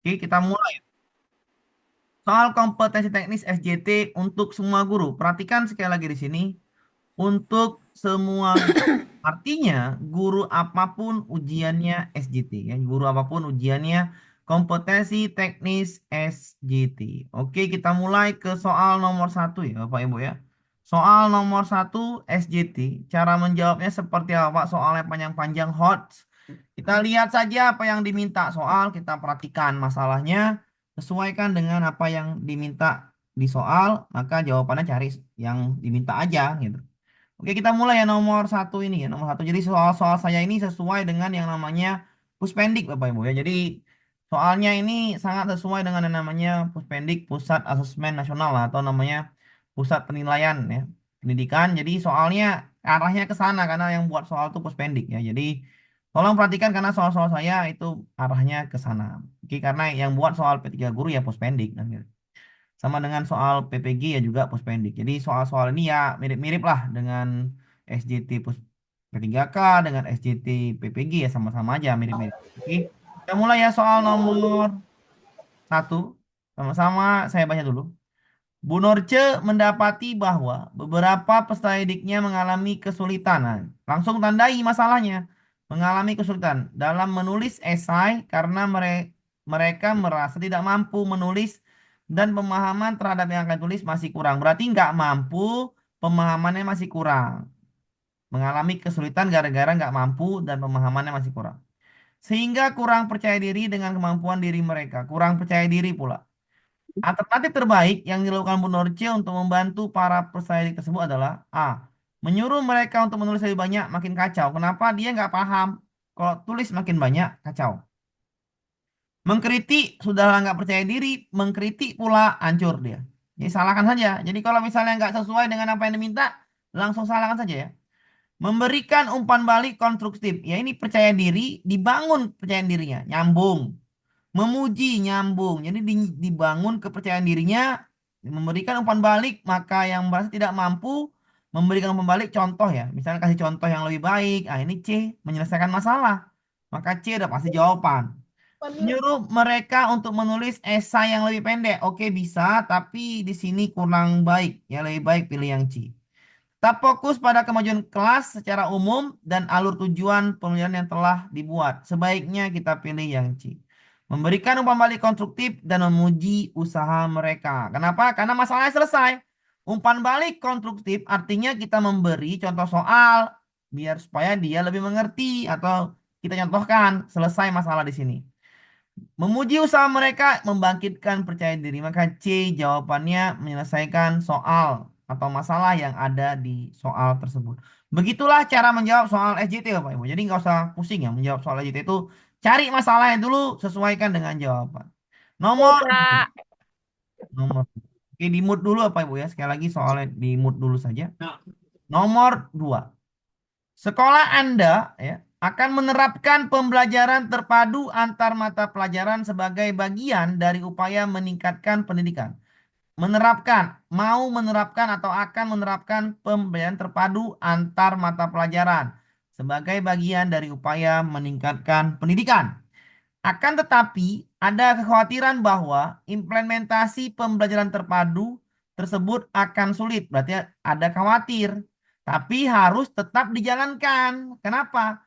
Oke, kita mulai. Soal kompetensi teknis SJT untuk semua guru. Perhatikan sekali lagi di sini. Untuk semua guru. Artinya, guru apapun ujiannya SJT. Ya. Guru apapun ujiannya kompetensi teknis SJT. Oke, kita mulai ke soal nomor satu ya Bapak Ibu ya. Soal nomor satu SJT. Cara menjawabnya seperti apa Pak? Soalnya panjang-panjang hot. Kita lihat saja apa yang diminta soal. Kita perhatikan masalahnya. Sesuaikan dengan apa yang diminta di soal. Maka jawabannya cari yang diminta aja gitu. Oke, kita mulai ya nomor satu ini ya. Nomor satu. Jadi soal-soal saya ini sesuai dengan yang namanya Puspendik, Bapak Ibu ya. Jadi soalnya ini sangat sesuai dengan yang namanya Puspendik, Pusat Asesmen Nasional lah, atau namanya Pusat Penilaian ya Pendidikan. Jadi soalnya arahnya ke sana karena yang buat soal itu Puspendik ya. Jadi tolong perhatikan karena soal-soal saya itu arahnya ke sana. Oke, karena yang buat soal P3 guru ya Puspendik kan gitu. Sama dengan soal PPG ya juga Puspendik. Jadi soal-soal ini ya mirip-mirip lah dengan SJT P3K dengan SJT PPG ya sama-sama aja mirip-mirip. Oke, kita mulai ya soal nomor satu. Sama-sama saya baca dulu. Bu Norce mendapati bahwa beberapa peserta didiknya mengalami kesulitan. Nah, langsung tandai masalahnya. Mengalami kesulitan dalam menulis esai karena mereka merasa tidak mampu menulis dan pemahaman terhadap yang akan tulis masih kurang. Berarti nggak mampu, pemahamannya masih kurang. Mengalami kesulitan gara-gara nggak mampu dan pemahamannya masih kurang. Sehingga kurang percaya diri dengan kemampuan diri mereka. Kurang percaya diri pula. Alternatif terbaik yang dilakukan Bu Norce untuk membantu para peserta didik tersebut adalah A. Menyuruh mereka untuk menulis lebih banyak makin kacau. Kenapa dia nggak paham? Kalau tulis makin banyak, kacau. Mengkritik sudah nggak percaya diri, mengkritik pula hancur dia. Jadi salahkan saja. Jadi kalau misalnya nggak sesuai dengan apa yang diminta, langsung salahkan saja ya. Memberikan umpan balik konstruktif. Ya ini percaya diri, dibangun percaya dirinya, nyambung. Memuji nyambung. Jadi dibangun kepercayaan dirinya, memberikan umpan balik, maka yang merasa tidak mampu memberikan umpan balik contoh ya. Misalnya kasih contoh yang lebih baik. Ah ini C, menyelesaikan masalah. Maka C udah pasti jawaban. Menyuruh mereka untuk menulis esai yang lebih pendek. Oke bisa, tapi di sini kurang baik. Ya lebih baik pilih yang C. Tetap fokus pada kemajuan kelas secara umum dan alur tujuan pembelajaran yang telah dibuat. Sebaiknya kita pilih yang C. Memberikan umpan balik konstruktif dan memuji usaha mereka. Kenapa? Karena masalahnya selesai. Umpan balik konstruktif artinya kita memberi contoh soal biar supaya dia lebih mengerti atau kita contohkan selesai masalah di sini. Memuji usaha mereka membangkitkan percaya diri. Maka C jawabannya menyelesaikan soal atau masalah yang ada di soal tersebut. Begitulah cara menjawab soal SJT Bapak Ibu. Jadi nggak usah pusing ya menjawab soal SJT itu. Cari masalahnya dulu, sesuaikan dengan jawaban. Oke, Nomor, Kak. nomor. Oke, di mood dulu Bapak Ibu ya. Sekali lagi soalnya di mood dulu saja. Nomor 2. Sekolah Anda ya akan menerapkan pembelajaran terpadu antar mata pelajaran sebagai bagian dari upaya meningkatkan pendidikan. Menerapkan, mau menerapkan atau akan menerapkan pembelajaran terpadu antar mata pelajaran sebagai bagian dari upaya meningkatkan pendidikan. Akan tetapi, ada kekhawatiran bahwa implementasi pembelajaran terpadu tersebut akan sulit. Berarti ada khawatir, tapi harus tetap dijalankan. Kenapa?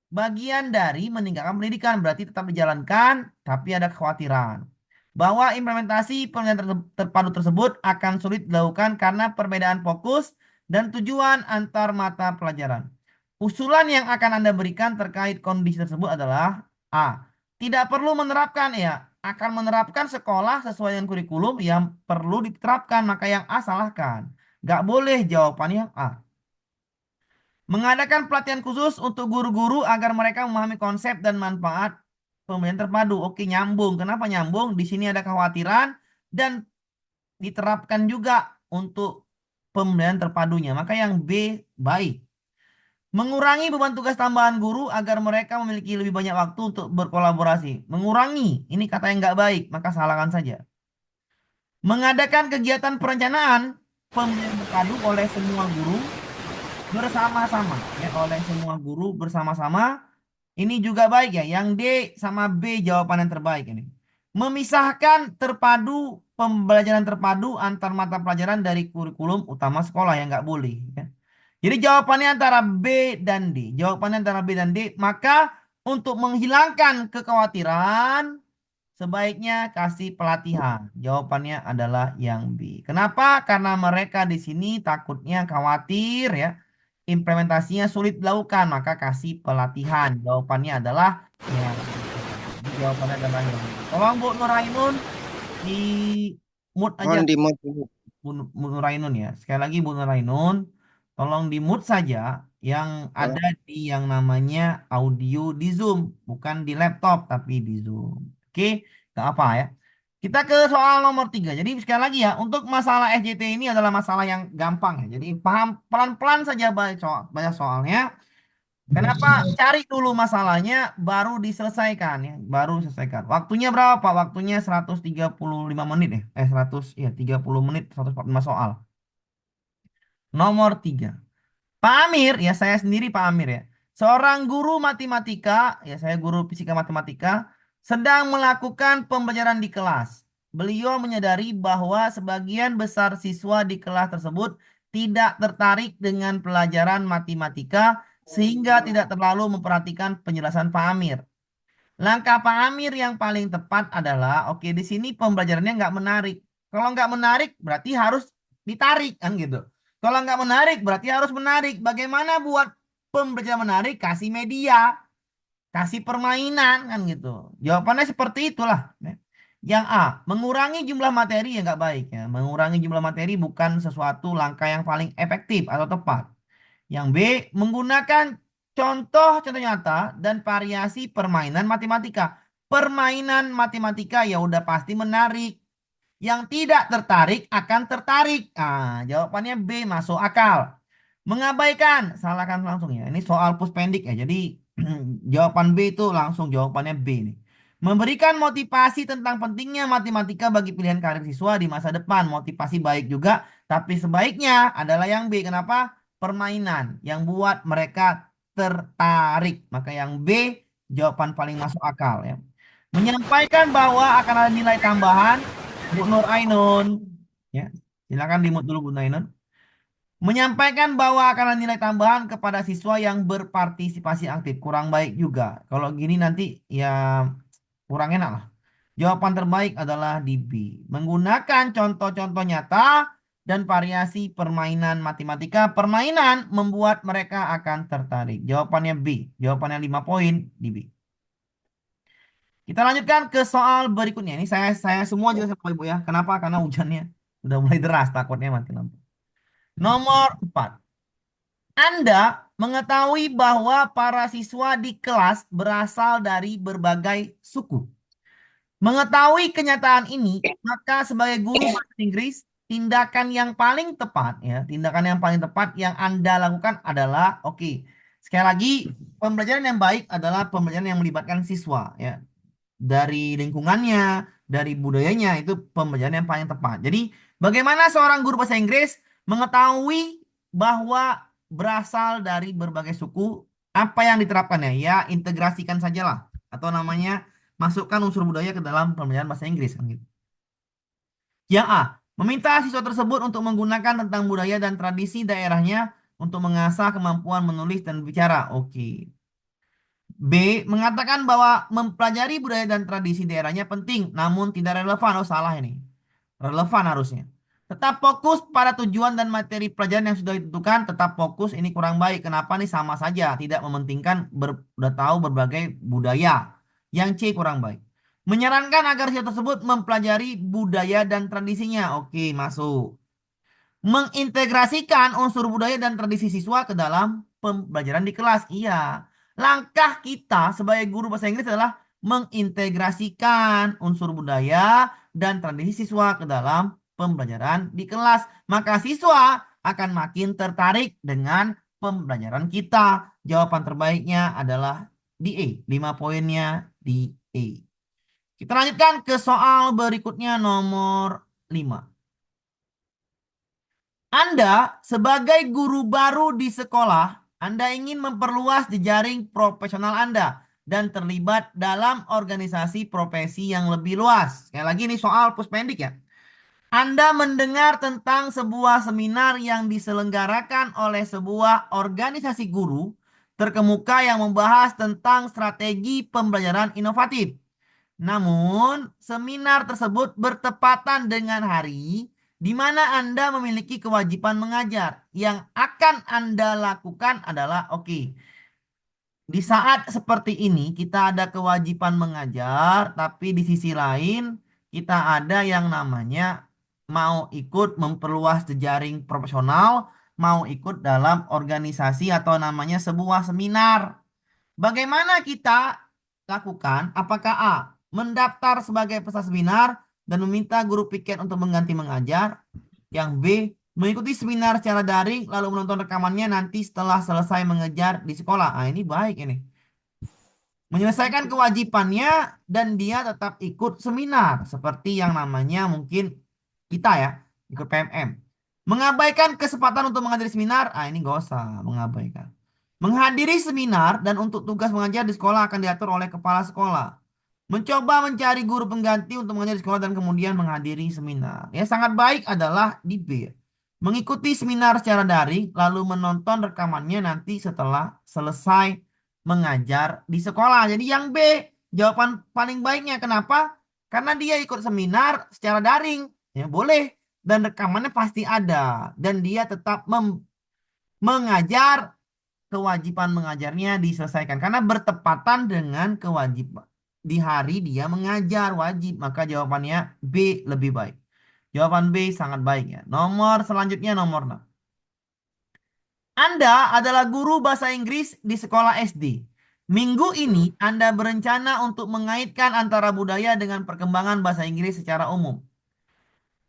Bagian dari meningkatkan pendidikan berarti tetap dijalankan, tapi ada kekhawatiran bahwa implementasi pembelajaran terpadu tersebut akan sulit dilakukan karena perbedaan fokus dan tujuan antar mata pelajaran. Usulan yang akan Anda berikan terkait kondisi tersebut adalah A. Tidak perlu menerapkan ya, akan menerapkan sekolah sesuai dengan kurikulum yang perlu diterapkan, maka yang A salahkan. Gak boleh jawabannya yang A. Mengadakan pelatihan khusus untuk guru-guru agar mereka memahami konsep dan manfaat pembelajaran terpadu. Oke, nyambung. Kenapa nyambung? Di sini ada kekhawatiran dan diterapkan juga untuk pembelajaran terpadunya. Maka yang B baik. Mengurangi beban tugas tambahan guru agar mereka memiliki lebih banyak waktu untuk berkolaborasi. Mengurangi, ini kata yang nggak baik, maka salahkan saja. Mengadakan kegiatan perencanaan pembelajaran terpadu oleh semua guru bersama-sama ya oleh semua guru bersama-sama ini juga baik ya yang D sama B jawaban yang terbaik ini Memisahkan pembelajaran terpadu antar mata pelajaran dari kurikulum utama sekolah yang nggak boleh. Ya. Jadi jawabannya antara B dan D. Jawabannya antara B dan D. Maka untuk menghilangkan kekhawatiran, sebaiknya kasih pelatihan. Jawabannya adalah yang B. Kenapa? Karena mereka di sini takutnya khawatir ya. Implementasinya sulit dilakukan, maka kasih pelatihan. Jawabannya adalah yang B. Jadi jawabannya adalah yang B. Tolong Bu Nurainun di mood aja. Mohon di mute dulu. Bu Nurainun ya. Sekali lagi Bu Nurainun, tolong di mute saja yang Ya. ada di yang namanya audio di Zoom, bukan di laptop tapi di Zoom. Oke, nggak apa ya. Kita ke soal nomor 3. Jadi sekali lagi ya, untuk masalah SJT ini adalah masalah yang gampang ya. Jadi paham pelan-pelan saja banyak soalnya. Kenapa? Cari dulu masalahnya, baru diselesaikan ya. Baru selesaikan. Waktunya berapa, Pak? Waktunya 135 menit ya. 100, ya 30 menit, 145 soal. Nomor 3. Pak Amir, ya saya sendiri Pak Amir ya. Seorang guru matematika, ya saya guru fisika matematika, sedang melakukan pembelajaran di kelas. Beliau menyadari bahwa sebagian besar siswa di kelas tersebut tidak tertarik dengan pelajaran matematika sehingga tidak terlalu memperhatikan penjelasan Pak Amir. Langkah Pak Amir yang paling tepat adalah, oke di sini pembelajarannya nggak menarik. Kalau nggak menarik berarti harus ditarik kan gitu. Kalau nggak menarik berarti harus menarik. Bagaimana buat pembelajaran menarik? Kasih media, kasih permainan kan gitu. Jawabannya seperti itulah. Yang A, mengurangi jumlah materi yang nggak baik ya. Mengurangi jumlah materi bukan sesuatu langkah yang paling efektif atau tepat. Yang B, menggunakan contoh-contoh nyata dan variasi permainan matematika. Permainan matematika ya udah pasti menarik. Yang tidak tertarik akan tertarik. Ah, jawabannya B, masuk akal. Mengabaikan, salahkan langsung ya. Ini soal puspendik ya. Jadi jawaban B itu langsung jawabannya B nih. Memberikan motivasi tentang pentingnya matematika bagi pilihan karir siswa di masa depan. Motivasi baik juga, tapi sebaiknya adalah yang B. Kenapa? Permainan yang buat mereka tertarik. Maka yang B jawaban paling masuk akal ya. Menyampaikan bahwa akan ada nilai tambahan Bu Nur Ainun. Ya, silakan dimut dulu Bu Nur Ainun. Menyampaikan bahwa akan ada nilai tambahan kepada siswa yang berpartisipasi aktif. Kurang baik juga. Kalau gini nanti ya kurang enak lah. Jawaban terbaik adalah di B. Menggunakan contoh-contoh nyata dan variasi permainan matematika. Permainan membuat mereka akan tertarik. Jawabannya B. Jawabannya 5 poin di B. Kita lanjutkan ke soal berikutnya. Ini saya semua juga sama Ibu ya. Kenapa? Karena hujannya udah mulai deras, takutnya mati lampu. Nomor 4. Anda mengetahui bahwa para siswa di kelas berasal dari berbagai suku. Mengetahui kenyataan ini, maka sebagai guru bahasa Inggris, tindakan yang paling tepat ya, tindakan yang paling tepat yang Anda lakukan adalah oke. Sekali lagi, pembelajaran yang baik adalah pembelajaran yang melibatkan siswa ya, dari lingkungannya, dari budayanya, itu pembelajaran yang paling tepat. Jadi, bagaimana seorang guru bahasa Inggris mengetahui bahwa berasal dari berbagai suku, apa yang diterapkannya? Ya, integrasikan sajalah. Atau namanya, masukkan unsur budaya ke dalam pembelajaran bahasa Inggris. Kan gitu. Yang A, meminta siswa tersebut untuk menggunakan tentang budaya dan tradisi daerahnya untuk mengasah kemampuan menulis dan bicara. Oke. B, mengatakan bahwa mempelajari budaya dan tradisi daerahnya penting, namun tidak relevan. Oh, salah ini. Relevan harusnya. Tetap fokus pada tujuan dan materi pelajaran yang sudah ditentukan, tetap fokus ini kurang baik. Kenapa nih sama saja, tidak mementingkan udah tahu berbagai budaya. Yang C kurang baik. Menyarankan agar siswa tersebut mempelajari budaya dan tradisinya. Oke, masuk. Mengintegrasikan unsur budaya dan tradisi siswa ke dalam pembelajaran di kelas. Iya. Langkah kita sebagai guru bahasa Inggris adalah mengintegrasikan unsur budaya dan tradisi siswa ke dalam pembelajaran di kelas. Maka siswa akan makin tertarik dengan pembelajaran kita. Jawaban terbaiknya adalah di E. 5 poinnya di E. Kita lanjutkan ke soal berikutnya nomor 5. Anda sebagai guru baru di sekolah, Anda ingin memperluas jejaring profesional Anda dan terlibat dalam organisasi profesi yang lebih luas. Sekali lagi ini soal puspendik ya. Anda mendengar tentang sebuah seminar yang diselenggarakan oleh sebuah organisasi guru terkemuka yang membahas tentang strategi pembelajaran inovatif. Namun, seminar tersebut bertepatan dengan hari di mana Anda memiliki kewajiban mengajar. Yang akan Anda lakukan adalah, oke, di saat seperti ini kita ada kewajiban mengajar, tapi di sisi lain kita ada yang namanya mau ikut memperluas jejaring profesional, mau ikut dalam organisasi atau namanya sebuah seminar. Bagaimana kita lakukan? Apakah A, mendaftar sebagai peserta seminar dan meminta guru piket untuk mengganti mengajar? Yang B, mengikuti seminar secara daring lalu menonton rekamannya nanti setelah selesai mengejar di sekolah. Ah, ini baik ini. Menyelesaikan kewajibannya dan dia tetap ikut seminar seperti yang namanya mungkin kita ya, ikut PMM. Mengabaikan kesempatan untuk menghadiri seminar, ah ini gak usah mengabaikan. Menghadiri seminar dan untuk tugas mengajar di sekolah akan diatur oleh kepala sekolah. Mencoba mencari guru pengganti untuk mengajar di sekolah dan kemudian menghadiri seminar. Ya sangat baik adalah di B. Mengikuti seminar secara daring lalu menonton rekamannya nanti setelah selesai mengajar di sekolah. Jadi yang B, jawaban paling baiknya. Kenapa? Karena dia ikut seminar secara daring. Ya boleh. Dan rekamannya pasti ada. Dan dia tetap mengajar, kewajiban mengajarnya diselesaikan. Karena bertepatan dengan kewajiban. Di hari dia mengajar wajib. Maka jawabannya B lebih baik. Jawaban B sangat baik ya. Nomor selanjutnya nomor 6. Anda adalah guru bahasa Inggris di sekolah SD. Minggu ini Anda berencana untuk mengaitkan antara budaya dengan perkembangan bahasa Inggris secara umum.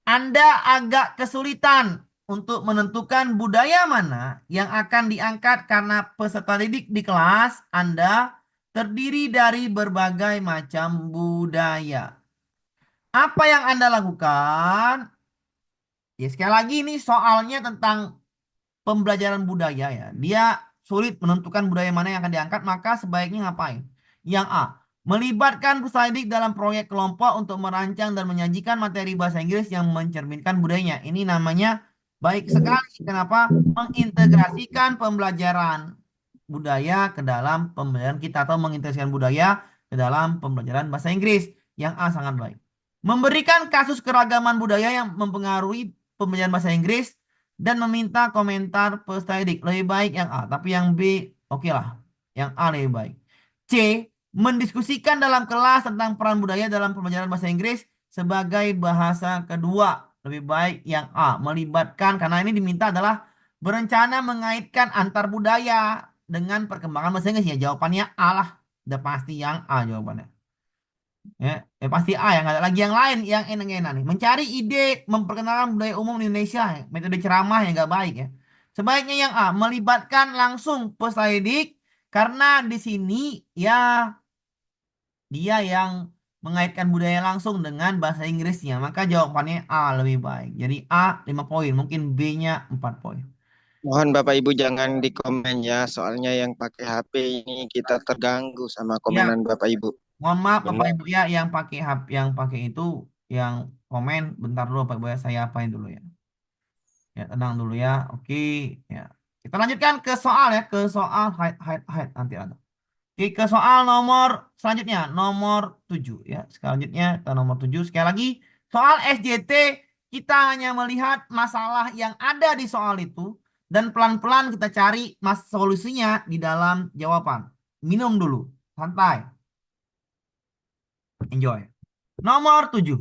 Anda agak kesulitan untuk menentukan budaya mana yang akan diangkat karena peserta didik di kelas Anda terdiri dari berbagai macam budaya. Apa yang Anda lakukan? Ya sekali lagi ini soalnya tentang pembelajaran budaya ya. Dia sulit menentukan budaya mana yang akan diangkat, maka sebaiknya ngapain? Yang A, melibatkan peserta didik dalam proyek kelompok untuk merancang dan menyajikan materi bahasa Inggris yang mencerminkan budayanya. Ini namanya baik sekali. Kenapa? Mengintegrasikan pembelajaran budaya ke dalam pembelajaran kita atau mengintegrasikan budaya ke dalam pembelajaran bahasa Inggris. Yang A sangat baik. Memberikan kasus keragaman budaya yang mempengaruhi pembelajaran bahasa Inggris dan meminta komentar peserta didik. Lebih baik yang A, tapi yang B oke lah. Yang A lebih baik. C, mendiskusikan dalam kelas tentang peran budaya dalam pembelajaran bahasa Inggris sebagai bahasa kedua. Lebih baik yang A, melibatkan karena ini diminta adalah berencana mengaitkan antar budaya dengan perkembangan bahasa Inggris ya. Jawabannya A lah. Udah pasti yang A jawabannya. Ya, pasti A yang ada lagi yang lain yang enak-enak nih. Mencari ide memperkenalkan budaya umum di Indonesia, metode ceramah yang nggak baik ya. Sebaiknya yang A, melibatkan langsung peserta didik karena di sini ya dia yang mengaitkan budaya langsung dengan bahasa Inggrisnya. Maka jawabannya A lebih baik. Jadi A 5 poin, mungkin B-nya 4 poin. Mohon Bapak Ibu jangan di komen ya, soalnya yang pakai HP ini kita terganggu sama Ya, komenan Bapak Ibu. mohon maaf Bapak Benar. Ibu ya yang pakai HP yang pakai itu yang komen bentar dulu Bapak Ibu ya saya apain dulu ya. Ya, tenang dulu ya. Oke, ya. Kita lanjutkan ke soal ya, ke soal height nanti ada. Oke, ke soal nomor selanjutnya, nomor 7 ya. Selanjutnya kita nomor 7 sekali lagi. Soal SJT kita hanya melihat masalah yang ada di soal itu dan pelan-pelan kita cari solusinya di dalam jawaban. Minum dulu, santai, enjoy. Nomor 7.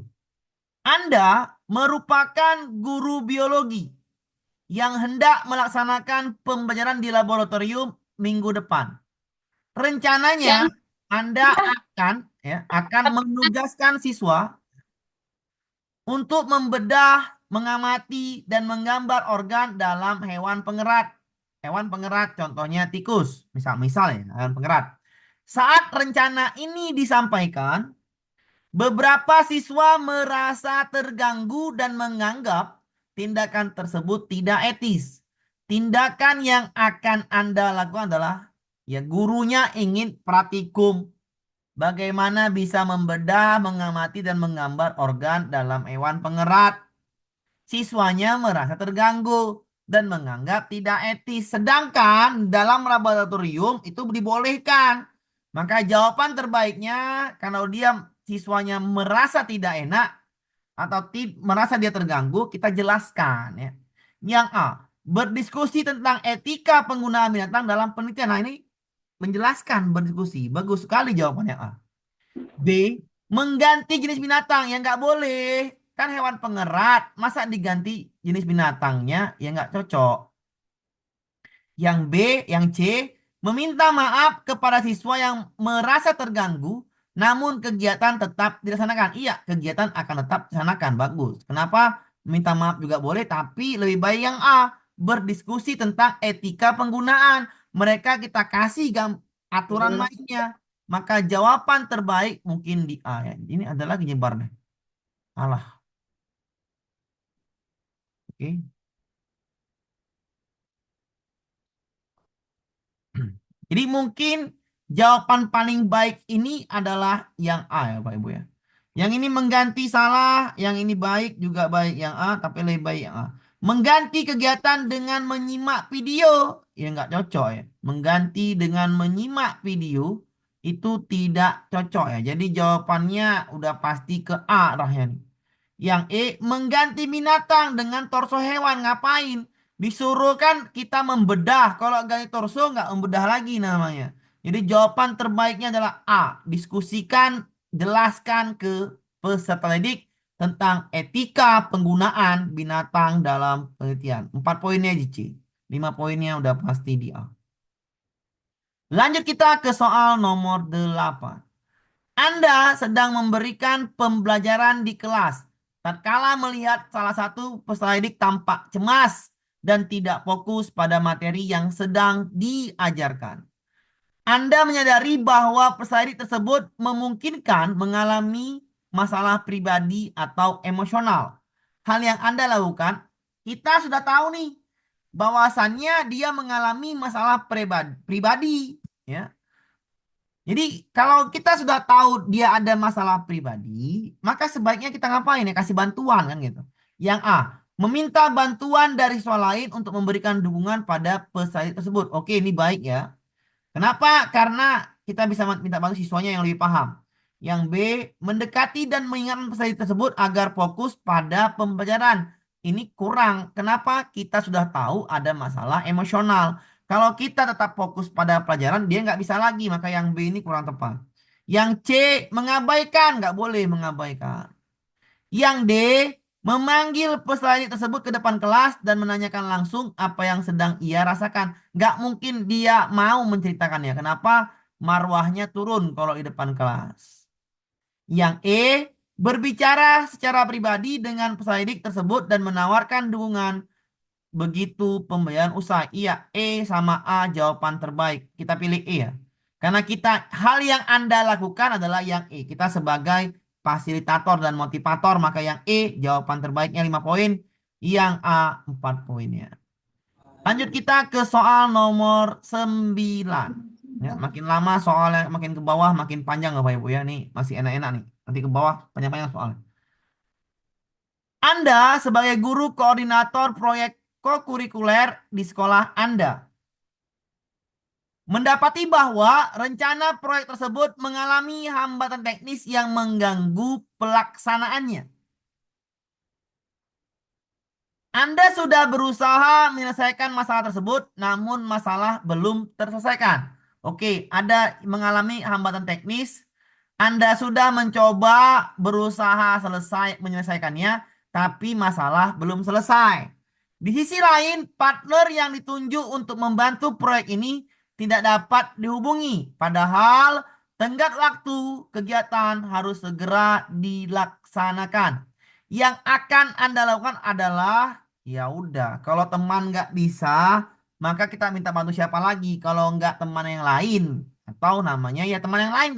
Anda merupakan guru biologi yang hendak melaksanakan pembelajaran di laboratorium minggu depan. Rencananya Yang Anda akan menugaskan siswa untuk membedah, mengamati dan menggambar organ dalam hewan pengerat. Hewan pengerat contohnya tikus, misal ya, hewan pengerat. Saat rencana ini disampaikan, beberapa siswa merasa terganggu dan menganggap tindakan tersebut tidak etis. Tindakan yang akan Anda lakukan adalah Ya, gurunya ingin praktikum. Bagaimana bisa membedah, mengamati, dan menggambar organ dalam hewan pengerat. Siswanya merasa terganggu dan menganggap tidak etis. Sedangkan dalam laboratorium itu dibolehkan. Maka jawaban terbaiknya kalau dia siswanya merasa tidak enak atau merasa dia terganggu, kita jelaskan ya. Yang A, berdiskusi tentang etika penggunaan binatang dalam penelitian. Nah, ini menjelaskan berdiskusi. Bagus sekali jawabannya A. B, mengganti jenis binatang yang nggak boleh. Kan hewan pengerat, masa diganti jenis binatangnya ya nggak cocok. Yang B, yang C, meminta maaf kepada siswa yang merasa terganggu, namun kegiatan tetap dilaksanakan. Iya, kegiatan akan tetap dilaksanakan. Bagus. Kenapa? Minta maaf juga boleh, tapi lebih baik yang A, berdiskusi tentang etika penggunaan. Mereka kita kasih aturan mainnya. Maka jawaban terbaik mungkin di A ya. Ini ada lagi nyebarnya. Alah, oke. Jadi mungkin jawaban paling baik ini adalah yang A ya Pak Ibu ya. Yang ini mengganti salah, yang ini baik juga baik yang A, tapi lebih baik yang A. Mengganti kegiatan dengan menyimak video, ya nggak cocok ya. Mengganti dengan menyimak video itu tidak cocok ya. Jadi jawabannya udah pasti ke A arahnya nih. Yang E, mengganti binatang dengan torso hewan. Ngapain? Disuruh kan kita membedah. Kalau ganti torso nggak membedah lagi namanya. Jadi jawaban terbaiknya adalah A. Diskusikan, jelaskan ke peserta didik tentang etika penggunaan binatang dalam penelitian. 4 poinnya di C. 5 poinnya udah pasti di A. Lanjut kita ke soal nomor 8. Anda sedang memberikan pembelajaran di kelas. Tatkala melihat salah satu peserta didik tampak cemas dan tidak fokus pada materi yang sedang diajarkan. Anda menyadari bahwa peserta didik tersebut memungkinkan mengalami masalah pribadi atau emosional. Hal yang Anda lakukan, kita sudah tahu nih bahwasannya dia mengalami masalah pribadi, ya. Jadi kalau kita sudah tahu dia ada masalah pribadi, maka sebaiknya kita ngapain ya? Kasih bantuan kan gitu. Yang A, meminta bantuan dari siswa lain untuk memberikan dukungan pada peserta tersebut. Oke, ini baik ya. Kenapa? Karena kita bisa minta bantu siswanya yang lebih paham. Yang B, mendekati dan mengingatkan peserta tersebut agar fokus pada pembelajaran. Ini kurang. Kenapa? Kita sudah tahu ada masalah emosional. Kalau kita tetap fokus pada pelajaran, dia nggak bisa lagi. Maka yang B ini kurang tepat. Yang C, mengabaikan. Nggak boleh mengabaikan. Yang D, memanggil peserta didik tersebut ke depan kelas dan menanyakan langsung apa yang sedang ia rasakan. Nggak mungkin dia mau menceritakannya. Kenapa? Marwahnya turun kalau di depan kelas. Yang E, berbicara secara pribadi dengan peserta didik tersebut dan menawarkan dukungan. Begitu pembayaran usaha. Iya, E sama A jawaban terbaik. Kita pilih E ya. Karena hal yang Anda lakukan adalah yang E. Kita sebagai fasilitator dan motivator, maka yang E jawaban terbaiknya 5 poin, yang A 4 poinnya. Lanjut kita ke soal nomor 9. Ya, makin lama soalnya makin ke bawah makin panjang Bapak Ibu ya. Nih masih enak-enak nih. Nanti ke bawah panjang-panjang soalnya. Anda sebagai guru koordinator proyek kokurikuler di sekolah Anda mendapati bahwa rencana proyek tersebut mengalami hambatan teknis yang mengganggu pelaksanaannya. Anda sudah berusaha menyelesaikan masalah tersebut, namun masalah belum terselesaikan. Oke, ada mengalami hambatan teknis. Anda sudah mencoba berusaha menyelesaikannya, tapi masalah belum selesai. Di sisi lain, partner yang ditunjuk untuk membantu proyek ini tidak dapat dihubungi. Padahal tenggat waktu kegiatan harus segera dilaksanakan. Yang akan Anda lakukan adalah ya udah, kalau teman nggak bisa, maka kita minta bantu siapa lagi? Kalau nggak teman yang lain atau namanya ya teman yang lain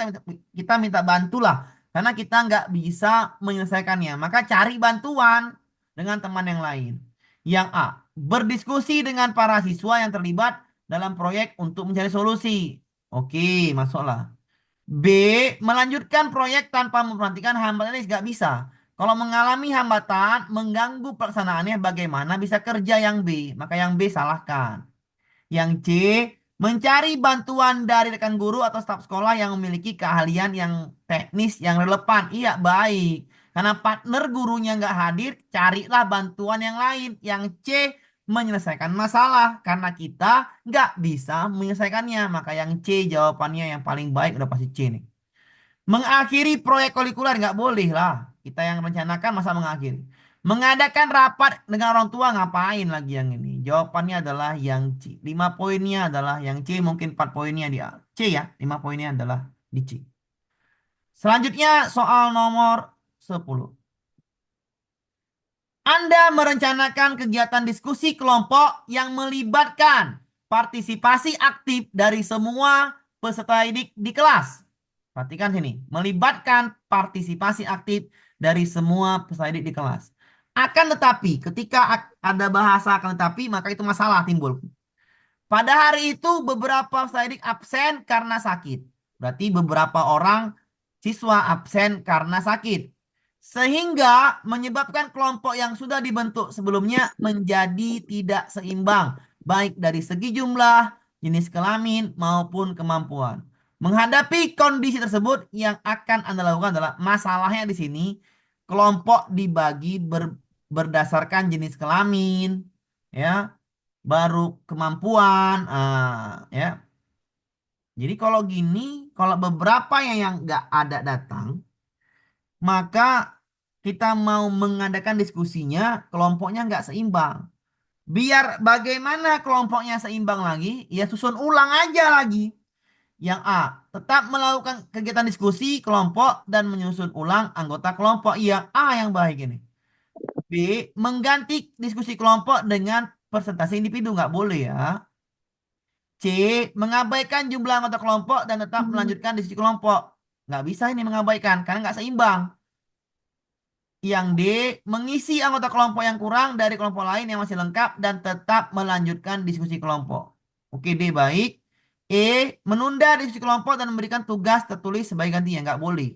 kita minta bantulah karena kita nggak bisa menyelesaikannya. Maka cari bantuan dengan teman yang lain. Yang A, berdiskusi dengan para siswa yang terlibat dalam proyek untuk mencari solusi. Oke, masuklah. B. Melanjutkan proyek tanpa memperhatikan hambatan ini nggak bisa. Kalau mengalami hambatan, mengganggu pelaksanaannya, bagaimana bisa kerja yang B? Maka yang B salahkan. Yang C, mencari bantuan dari rekan guru atau staf sekolah yang memiliki keahlian yang teknis yang relevan. Iya, baik. Karena partner gurunya nggak hadir, carilah bantuan yang lain. Yang C, menyelesaikan masalah. Karena kita nggak bisa menyelesaikannya. Maka yang C jawabannya yang paling baik udah pasti C nih. Mengakhiri proyek kurikuler nggak boleh lah. Kita yang rencanakan masa mengakhiri. Mengadakan rapat dengan orang tua ngapain lagi yang ini? Jawabannya adalah yang C. 5 poinnya adalah yang C. Mungkin 4 poinnya di A. C ya. 5 poinnya adalah di C. Selanjutnya soal nomor 10. Anda merencanakan kegiatan diskusi kelompok yang melibatkan partisipasi aktif dari semua peserta didik di kelas. Perhatikan sini, melibatkan partisipasi aktif dari semua peserta didik di kelas. Akan tetapi, ketika ada bahasa akan tetapi, maka itu masalah timbul. Pada hari itu beberapa peserta didik absen karena sakit. Berarti beberapa orang siswa absen karena sakit. Sehingga menyebabkan kelompok yang sudah dibentuk sebelumnya menjadi tidak seimbang. Baik dari segi jumlah, jenis kelamin, maupun kemampuan. Menghadapi kondisi tersebut yang akan Anda lakukan adalah masalahnya di sini. Kelompok dibagi berdasarkan jenis kelamin, ya, baru kemampuan, ya. Jadi kalau gini, kalau beberapa yang nggak ada datang, maka kita mau mengadakan diskusinya, kelompoknya nggak seimbang. Biar bagaimana kelompoknya seimbang lagi, ya susun ulang aja lagi. Yang A, tetap melakukan kegiatan diskusi kelompok dan menyusun ulang anggota kelompok. Yang A yang baik ini. B, mengganti diskusi kelompok dengan presentasi individu. Nggak boleh ya. C. Mengabaikan jumlah anggota kelompok dan tetap melanjutkan diskusi kelompok. Nggak bisa ini mengabaikan karena nggak seimbang. Yang D. Mengisi anggota kelompok yang kurang dari kelompok lain yang masih lengkap dan tetap melanjutkan diskusi kelompok. Oke, D baik. E. Menunda diskusi kelompok dan memberikan tugas tertulis sebagai gantinya. Nggak boleh.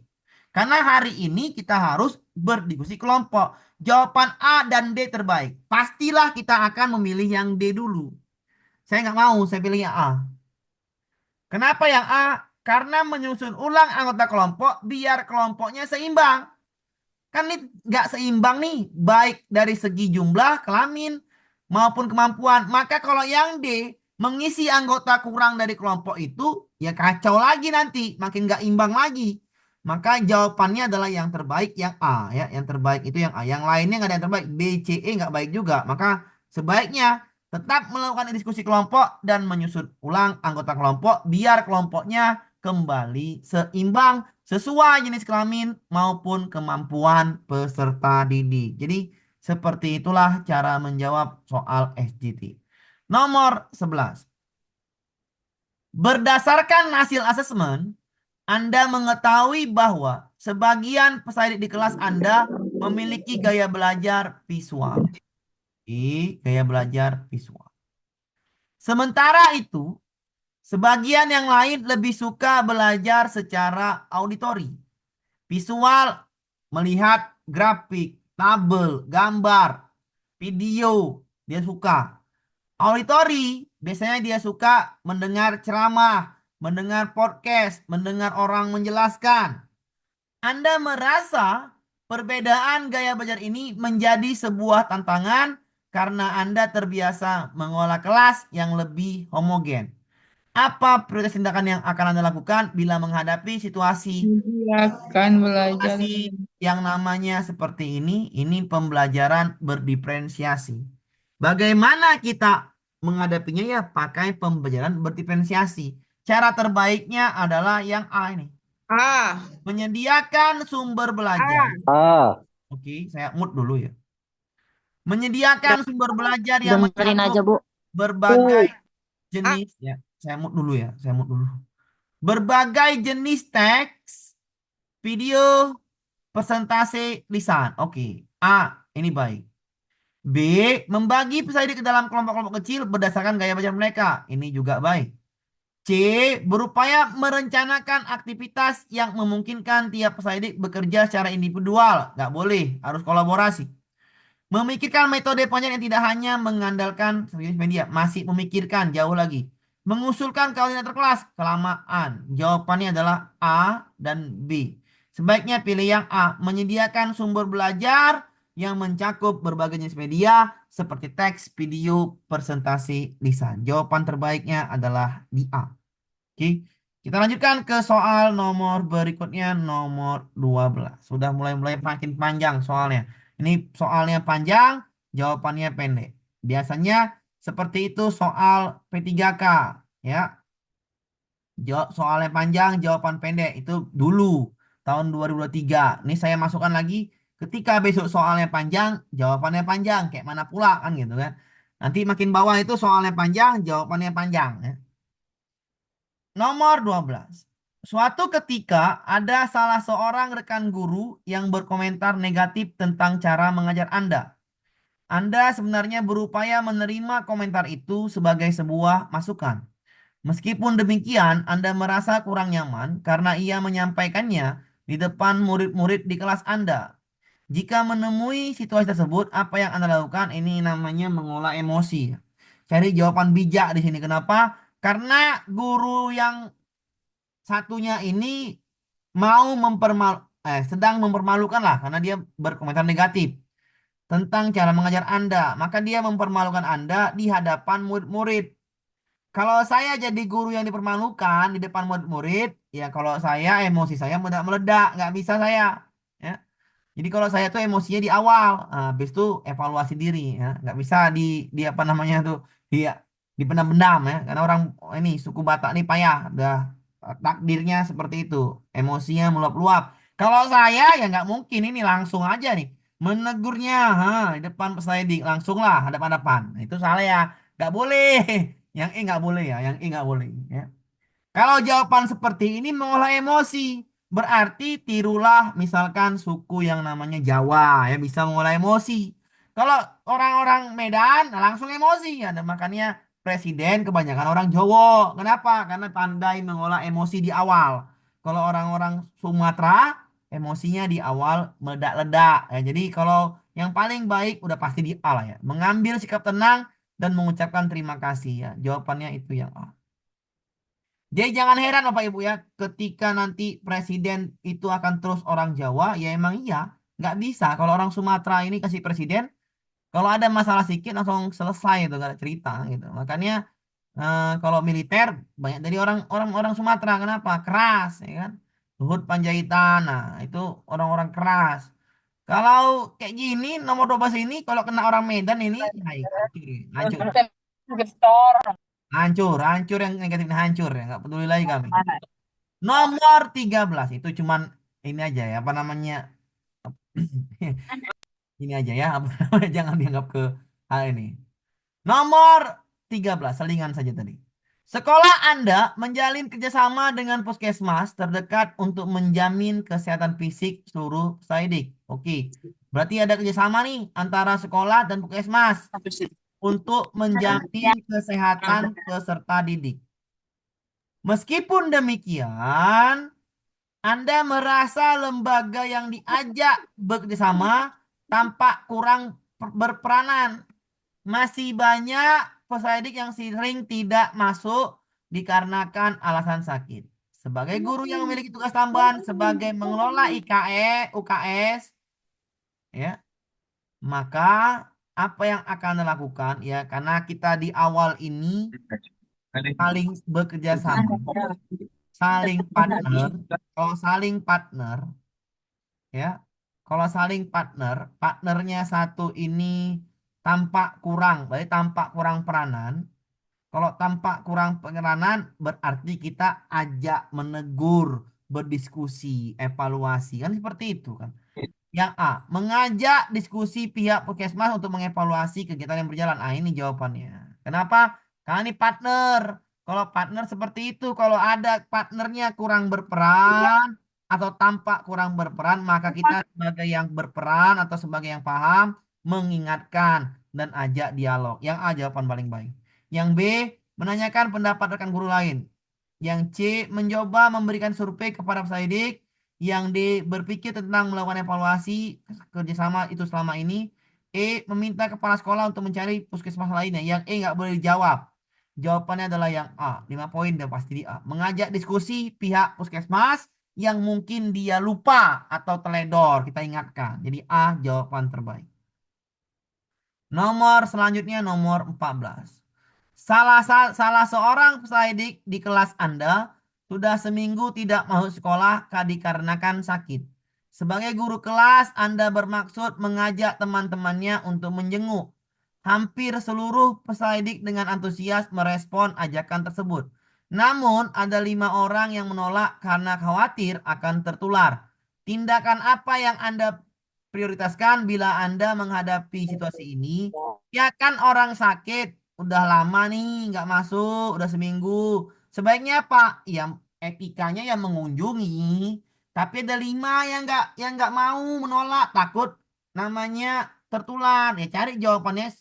Karena hari ini kita harus berdiskusi kelompok. Jawaban A dan D terbaik. Pastilah kita akan memilih yang D dulu. Saya nggak mau, saya pilih yang A. Kenapa yang A? Karena menyusun ulang anggota kelompok biar kelompoknya seimbang. Kan ini nggak seimbang nih, baik dari segi jumlah, kelamin, maupun kemampuan. Maka kalau yang D, mengisi anggota kurang dari kelompok itu, ya kacau lagi nanti, makin nggak imbang lagi. Maka jawabannya adalah yang terbaik, yang A. Ya, yang terbaik itu yang A. Yang lainnya nggak ada yang terbaik. B, C, E nggak baik juga. Maka sebaiknya tetap melakukan diskusi kelompok dan menyusun ulang anggota kelompok biar kelompoknya kembali seimbang sesuai jenis kelamin maupun kemampuan peserta didik. Jadi seperti itulah cara menjawab soal SGT. Nomor 11. Berdasarkan hasil asesmen, Anda mengetahui bahwa sebagian peserta didik di kelas Anda memiliki gaya belajar visual. Gaya belajar visual. Sementara itu, sebagian yang lain lebih suka belajar secara auditori. Visual, melihat grafik, tabel, gambar, video, dia suka. Auditori, biasanya dia suka mendengar ceramah, mendengar podcast, mendengar orang menjelaskan. Anda merasa perbedaan gaya belajar ini menjadi sebuah tantangan karena Anda terbiasa mengolah kelas yang lebih homogen. Apa prioritas tindakan yang akan Anda lakukan bila menghadapi Silakan belajar. situasi yang namanya seperti ini? Ini pembelajaran berdiferensiasi. Bagaimana kita menghadapinya ya pakai pembelajaran berdiferensiasi. Cara terbaiknya adalah yang A ini. A. Menyediakan sumber belajar. A. Ah, Oke, saya mute dulu ya. Menyediakan sumber belajar yang Dengerin aja, mencakup Bu. berbagai U. jenis ya. Saya mute dulu ya, saya mute dulu. Berbagai jenis teks, video, presentasi, lisan. Oke. A, ini baik. B. Membagi peserta ke dalam kelompok-kelompok kecil berdasarkan gaya belajar mereka. Ini juga baik. C. Berupaya merencanakan aktivitas yang memungkinkan tiap peserta bekerja secara individual. Nggak boleh, harus kolaborasi. Memikirkan metode pengajaran yang tidak hanya mengandalkan jenis media, masih memikirkan jauh lagi. Mengusulkan koordinator kelas, kelamaan. Jawabannya adalah A dan B. Sebaiknya pilih yang A, menyediakan sumber belajar yang mencakup berbagai jenis media seperti teks, video, presentasi, lisan. Jawaban terbaiknya adalah di A. Oke. Kita lanjutkan ke soal nomor berikutnya, nomor 12. Sudah mulai-mulai makin panjang soalnya. Ini soalnya panjang, jawabannya pendek. Biasanya seperti itu soal P3K. Ya, soalnya panjang, jawaban pendek. Itu dulu, tahun 2023. Ini saya masukkan lagi, ketika besok soalnya panjang, jawabannya panjang. Kayak mana pula kan gitu kan. Nanti makin bawah itu soalnya panjang, jawabannya panjang. Ya. Nomor 12. Suatu ketika ada salah seorang rekan guru yang berkomentar negatif tentang cara mengajar Anda. Anda sebenarnya berupaya menerima komentar itu sebagai sebuah masukan. Meskipun demikian, Anda merasa kurang nyaman karena ia menyampaikannya di depan murid-murid di kelas Anda. Jika menemui situasi tersebut, apa yang Anda lakukan? Ini namanya mengolah emosi. Cari jawaban bijak di sini. Kenapa? Karena guru yang satunya ini sedang mempermalukan lah karena dia berkomentar negatif tentang cara mengajar Anda. Maka dia mempermalukan Anda di hadapan murid-murid. Kalau saya jadi guru yang dipermalukan di depan murid-murid, ya kalau saya emosi saya meledak, nggak bisa saya. Ya. Jadi kalau saya tuh emosinya di awal, habis itu evaluasi diri, ya. Nggak bisa di apa namanya tuh, di dipendam-pendam ya. Karena orang ini suku Batak ini payah, udah takdirnya seperti itu, emosinya meluap-luap. Kalau saya ya nggak mungkin ini langsung aja nih menegurnya, di depan peserta langsung lah hadap-hadapan. Nah, itu salah ya, nggak boleh. Yang E nggak boleh ya, yang E nggak boleh. Ya. Kalau jawaban seperti ini mengolah emosi, berarti tirulah misalkan suku yang namanya Jawa ya bisa mengolah emosi. Kalau orang-orang Medan nah langsung emosi ya, dan makanya presiden kebanyakan orang Jawa. Kenapa? Karena pandai mengolah emosi di awal. Kalau orang-orang Sumatera emosinya di awal meledak-ledak. Ya, jadi kalau yang paling baik udah pasti di A lah ya. Mengambil sikap tenang dan mengucapkan terima kasih ya. Jawabannya itu yang A. Jadi jangan heran Bapak Ibu ya, ketika nanti presiden itu akan terus orang Jawa, ya emang iya, nggak bisa. Kalau orang Sumatera ini kasih presiden, kalau ada masalah sedikit langsung selesai itu, nggak ada cerita gitu. Makanya kalau militer banyak dari orang Sumatera, kenapa? Keras, ya kan? Luhut Panjaitan, nah itu orang-orang keras. Kalau kayak gini, nomor 12 ini, kalau kena orang Medan ini, hai, hancur, hancur, Gestor. hancur, hancur yang negatif ini hancur ya, nggak peduli lagi kami. Nomor 13 itu cuman ini aja ya apa namanya ini aja ya apa namanya jangan dianggap ke hal ini. Nomor 13 selingan saja tadi. Sekolah Anda menjalin kerjasama dengan puskesmas terdekat untuk menjamin kesehatan fisik seluruh Saidik. Oke, berarti ada kerjasama nih antara sekolah dan puskesmas untuk menjamin kesehatan peserta didik. Meskipun demikian, Anda merasa lembaga yang diajak bekerjasama tampak kurang berperanan. Masih banyak peserta didik yang sering tidak masuk dikarenakan alasan sakit. Sebagai guru yang memiliki tugas tambahan sebagai mengelola UKS, ya, maka apa yang akan Anda lakukan? Ya, karena kita di awal ini saling bekerja sama, saling partner. Kalau saling partner, ya. Kalau saling partner, partnernya satu ini tampak kurang, berarti tampak kurang peranan. Kalau tampak kurang peranan, berarti kita ajak menegur, berdiskusi, evaluasi. Kan seperti itu kan. Yang A, mengajak diskusi pihak puskesmas untuk mengevaluasi kegiatan yang berjalan. Ah, ini jawabannya. Kenapa? Karena ini partner. Kalau partner seperti itu, kalau ada partnernya kurang berperan atau tampak kurang berperan, maka kita sebagai yang berperan atau sebagai yang paham mengingatkan dan ajak dialog. Yang A jawaban paling baik. Yang B menanyakan pendapat rekan guru lain. Yang C mencoba memberikan survei kepada peserta didik. Yang D berpikir tentang melakukan evaluasi kerjasama itu selama ini. E meminta kepala sekolah untuk mencari puskesmas lainnya. Yang E nggak boleh dijawab. Jawabannya adalah yang A. 5 poin dan pasti di A. Mengajak diskusi pihak puskesmas yang mungkin dia lupa atau teledor. Kita ingatkan. Jadi A jawaban terbaik. Nomor selanjutnya nomor 14. Salah seorang peserta didik di kelas Anda sudah seminggu tidak masuk sekolah dikarenakan sakit. Sebagai guru kelas, Anda bermaksud mengajak teman-temannya untuk menjenguk. Hampir seluruh peserta didik dengan antusias merespon ajakan tersebut. Namun, ada 5 orang yang menolak karena khawatir akan tertular. Tindakan apa yang Anda prioritaskan bila Anda menghadapi situasi ini? Ya kan orang sakit, udah lama nih nggak masuk, udah seminggu. Sebaiknya Pak, ya etikanya yang mengunjungi. Tapi ada 5 yang nggak mau menolak, takut namanya tertular. Ya cari jawabannya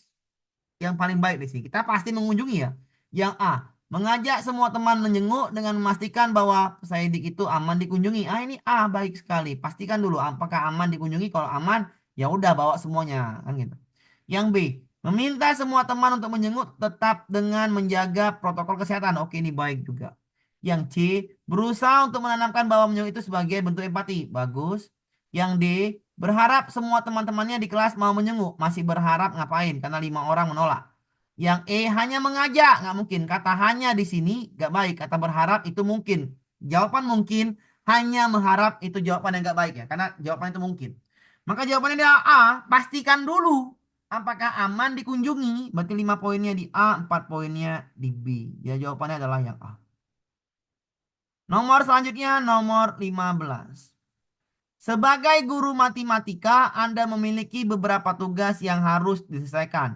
yang paling baik di sini. Kita pasti mengunjungi ya. Yang A, mengajak semua teman menjenguk dengan memastikan bahwa peserta didik itu aman dikunjungi. Ah ini A baik sekali. Pastikan dulu apakah aman dikunjungi. Kalau aman, ya udah bawa semuanya kan gitu. Yang B, meminta semua teman untuk menjenguk tetap dengan menjaga protokol kesehatan. Oke, ini baik juga. Yang C, berusaha untuk menanamkan bahwa menjenguk itu sebagai bentuk empati. Bagus. Yang D, berharap semua teman-temannya di kelas mau menjenguk. Masih berharap ngapain? Karena 5 orang menolak. Yang E, hanya mengajak. Nggak mungkin. Kata hanya di sini nggak baik. Kata berharap itu mungkin. Jawaban mungkin. Hanya mengharap itu jawaban yang nggak baik ya. Karena jawaban itu mungkin. Maka jawabannya adalah A. Pastikan dulu apakah aman dikunjungi. Berarti 5 poinnya di A, 4 poinnya di B. Ya jawabannya adalah yang A. Nomor selanjutnya nomor 15. Sebagai guru matematika, Anda memiliki beberapa tugas yang harus diselesaikan.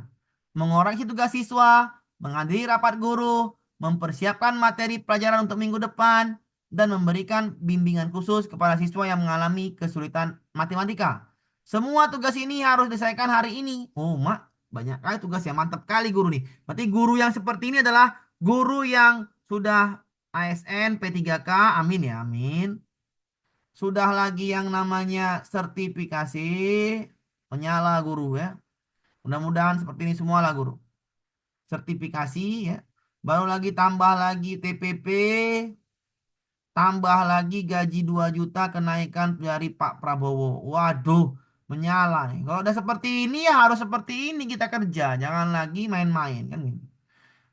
Mengoreksi tugas siswa, menghadiri rapat guru, mempersiapkan materi pelajaran untuk minggu depan, dan memberikan bimbingan khusus kepada siswa yang mengalami kesulitan matematika. Semua tugas ini harus diselesaikan hari ini. Oh, Mak, banyak kali tugas yang mantap kali guru nih. Berarti guru yang seperti ini adalah guru yang sudah ASN P3K, amin ya, amin. Sudah lagi yang namanya sertifikasi menyala guru ya. Mudah-mudahan seperti ini semua lah guru. Sertifikasi ya. Baru lagi tambah lagi TPP, tambah lagi gaji 2 juta kenaikan dari Pak Prabowo. Waduh, menyala nih. Kalau udah seperti ini ya harus seperti ini kita kerja. Jangan lagi main-main kan gitu.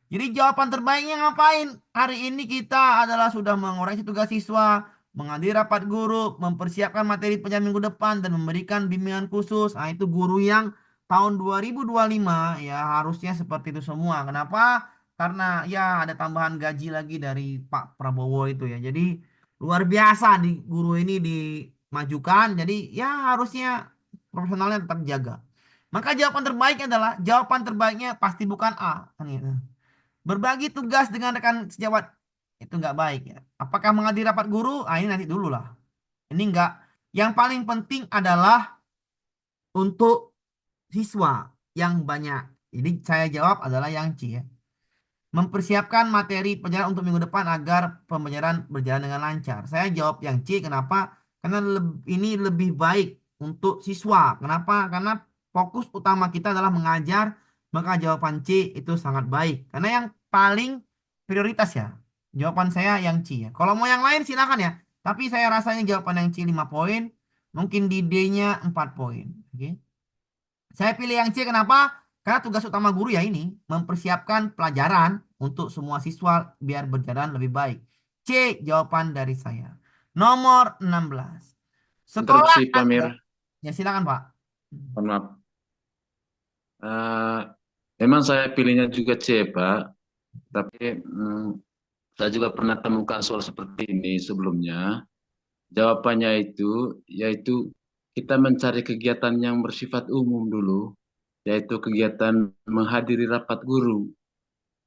Jadi jawaban terbaiknya ngapain? Hari ini kita adalah sudah mengoreksi tugas siswa, menghadiri rapat guru, mempersiapkan materi pelajaran minggu depan, dan memberikan bimbingan khusus. Nah, itu guru yang tahun 2025 ya harusnya seperti itu semua. Kenapa? Karena ya ada tambahan gaji lagi dari Pak Prabowo itu ya. Jadi luar biasa di guru ini dimajukan. Jadi ya harusnya profesionalnya tetap jaga. Maka jawaban terbaiknya adalah jawaban terbaiknya pasti bukan A. Kan gitu. Berbagi tugas dengan rekan sejawat itu nggak baik ya. Apakah menghadiri rapat guru? Ah, ini nanti dulu lah. Ini nggak. Yang paling penting adalah untuk siswa yang banyak. Jadi saya jawab adalah yang C ya. Mempersiapkan materi pelajaran untuk minggu depan agar pembelajaran berjalan dengan lancar. Saya jawab yang C. Kenapa? Karena ini lebih baik untuk siswa. Kenapa? Karena fokus utama kita adalah mengajar. Maka jawaban C itu sangat baik. Karena yang paling prioritas ya. Jawaban saya yang C ya. Kalau mau yang lain silakan ya. Tapi saya rasanya jawaban yang C 5 poin. Mungkin di D-nya 4 poin. Oke. Saya pilih yang C kenapa? Karena tugas utama guru ya ini mempersiapkan pelajaran untuk semua siswa biar berjalan lebih baik. C jawaban dari saya. Nomor 16. Sekolah Interupsi Pak Anda. Mir, Ya silakan Pak. mohon maaf. Eh, Memang saya pilihnya juga C, Pak. Tapi saya juga pernah temukan soal seperti ini sebelumnya. Jawabannya itu yaitu kita mencari kegiatan yang bersifat umum dulu, yaitu kegiatan menghadiri rapat guru.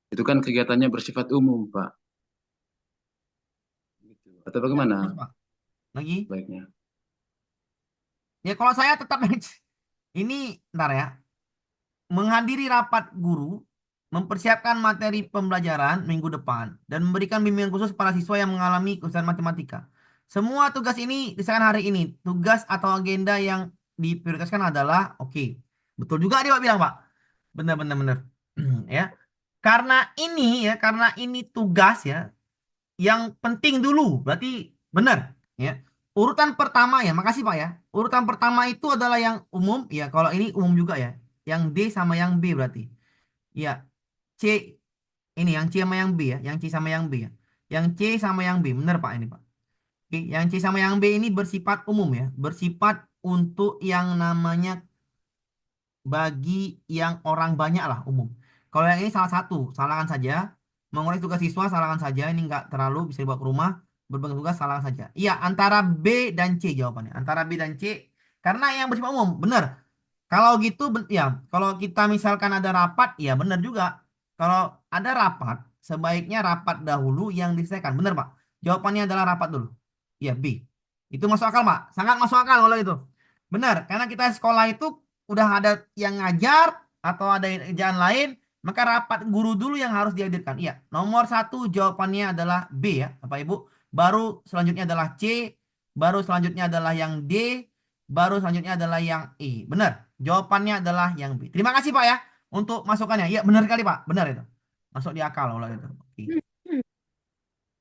Itu kan kegiatannya bersifat umum, Pak. Gitu. Atau Ya, terus bagaimana Pak. Lagi. baiknya? Ya kalau saya tetap yang C. Ini ntar ya. menghadiri rapat guru, mempersiapkan materi pembelajaran minggu depan, dan memberikan bimbingan khusus para siswa yang mengalami kesulitan matematika. Semua tugas ini diserahkan hari ini. Tugas atau agenda yang diprioritaskan adalah, oke, betul juga dia Pak bilang Pak. Benar, benar, benar. Ya, karena ini tugas ya, yang penting dulu, berarti benar. Ya, urutan pertama ya, makasih Pak ya. Urutan pertama itu adalah yang umum, ya. Kalau ini umum juga ya. Yang D sama yang B berarti. Ya, C ini yang C sama yang B ya, yang C sama yang B ya. Yang C sama yang B, benar Pak ini Pak. Oke, yang C sama yang B ini bersifat umum ya, bersifat untuk yang namanya bagi yang orang banyak lah umum. Kalau yang ini salah satu, salahkan saja. Mengurai tugas siswa, salahkan saja. Ini nggak terlalu bisa dibawa ke rumah. Berbagi tugas, salahkan saja. Iya, antara B dan C jawabannya. Antara B dan C. Karena yang bersifat umum, benar. Kalau gitu, ya, kalau kita misalkan ada rapat, ya benar juga. Kalau ada rapat, sebaiknya rapat dahulu yang diselesaikan. Benar, Pak? Jawabannya adalah rapat dulu. Ya, B. Itu masuk akal, Pak. Sangat masuk akal kalau itu. Benar, karena kita sekolah itu udah ada yang ngajar atau ada kerjaan lain, maka rapat guru dulu yang harus dihadirkan. Iya, nomor satu jawabannya adalah B ya, Bapak Ibu. Baru selanjutnya adalah C, baru selanjutnya adalah yang D, baru selanjutnya adalah yang E. Benar. Jawabannya adalah yang B. Terima kasih Pak ya untuk masukannya. Iya benar kali Pak. Benar itu. Masuk di akal kalau itu. Oke.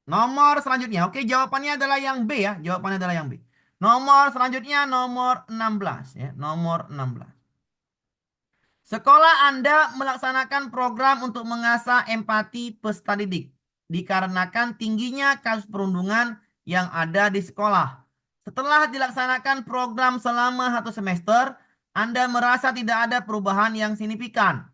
Nomor selanjutnya. Oke, jawabannya adalah yang B ya. Jawabannya adalah yang B. Nomor selanjutnya nomor 16 ya. Nomor 16. Sekolah Anda melaksanakan program untuk mengasah empati peserta didik dikarenakan tingginya kasus perundungan yang ada di sekolah. Setelah dilaksanakan program selama 1 semester, Anda merasa tidak ada perubahan yang signifikan.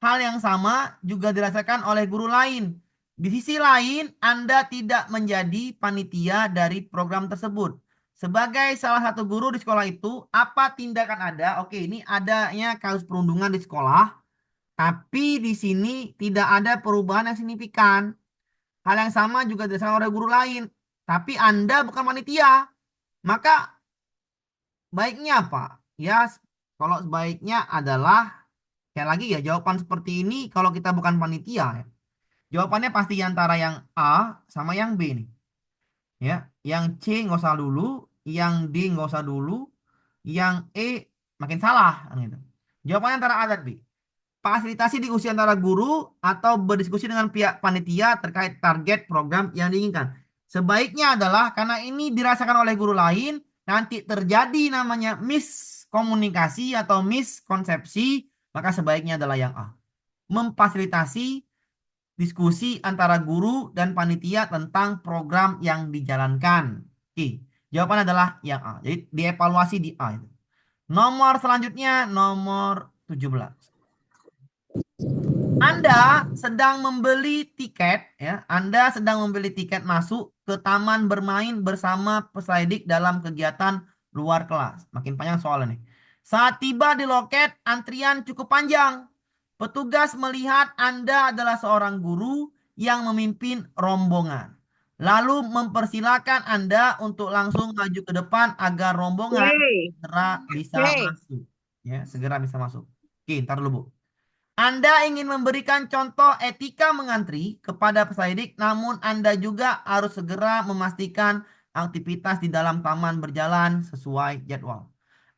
Hal yang sama juga dirasakan oleh guru lain. Di sisi lain, Anda tidak menjadi panitia dari program tersebut. Sebagai salah satu guru di sekolah itu, apa tindakan Anda? Oke, ini adanya kasus perundungan di sekolah, tapi di sini tidak ada perubahan yang signifikan. Hal yang sama juga dirasakan oleh guru lain, tapi Anda bukan panitia. Maka baiknya apa? Ya, kalau sebaiknya adalah kayak lagi ya jawaban seperti ini kalau kita bukan panitia ya. Jawabannya pasti antara yang A sama yang B nih. Ya, yang C nggak usah dulu, yang D nggak usah dulu, yang E makin salah kan gitu. Jawabannya antara A dan B. Fasilitasi diskusi antara guru atau berdiskusi dengan pihak panitia terkait target program yang diinginkan. Sebaiknya adalah karena ini dirasakan oleh guru lain, nanti terjadi namanya miskomunikasi atau miskonsepsi, maka sebaiknya adalah yang A. Memfasilitasi diskusi antara guru dan panitia tentang program yang dijalankan. Oke, jawaban adalah yang A. Jadi dievaluasi di A itu. Nomor selanjutnya nomor 17. Anda sedang membeli tiket ya. Anda sedang membeli tiket masuk ke taman bermain bersama peserta didik dalam kegiatan luar kelas. Makin panjang soalnya nih. Saat tiba di loket, antrian cukup panjang. Petugas melihat Anda adalah seorang guru yang memimpin rombongan. Lalu mempersilahkan Anda untuk langsung maju ke depan agar rombongan segera bisa masuk. Ya, segera bisa masuk. Oke, ntar dulu Bu. Anda ingin memberikan contoh etika mengantri kepada peserta didik, namun Anda juga harus segera memastikan aktivitas di dalam taman berjalan sesuai jadwal.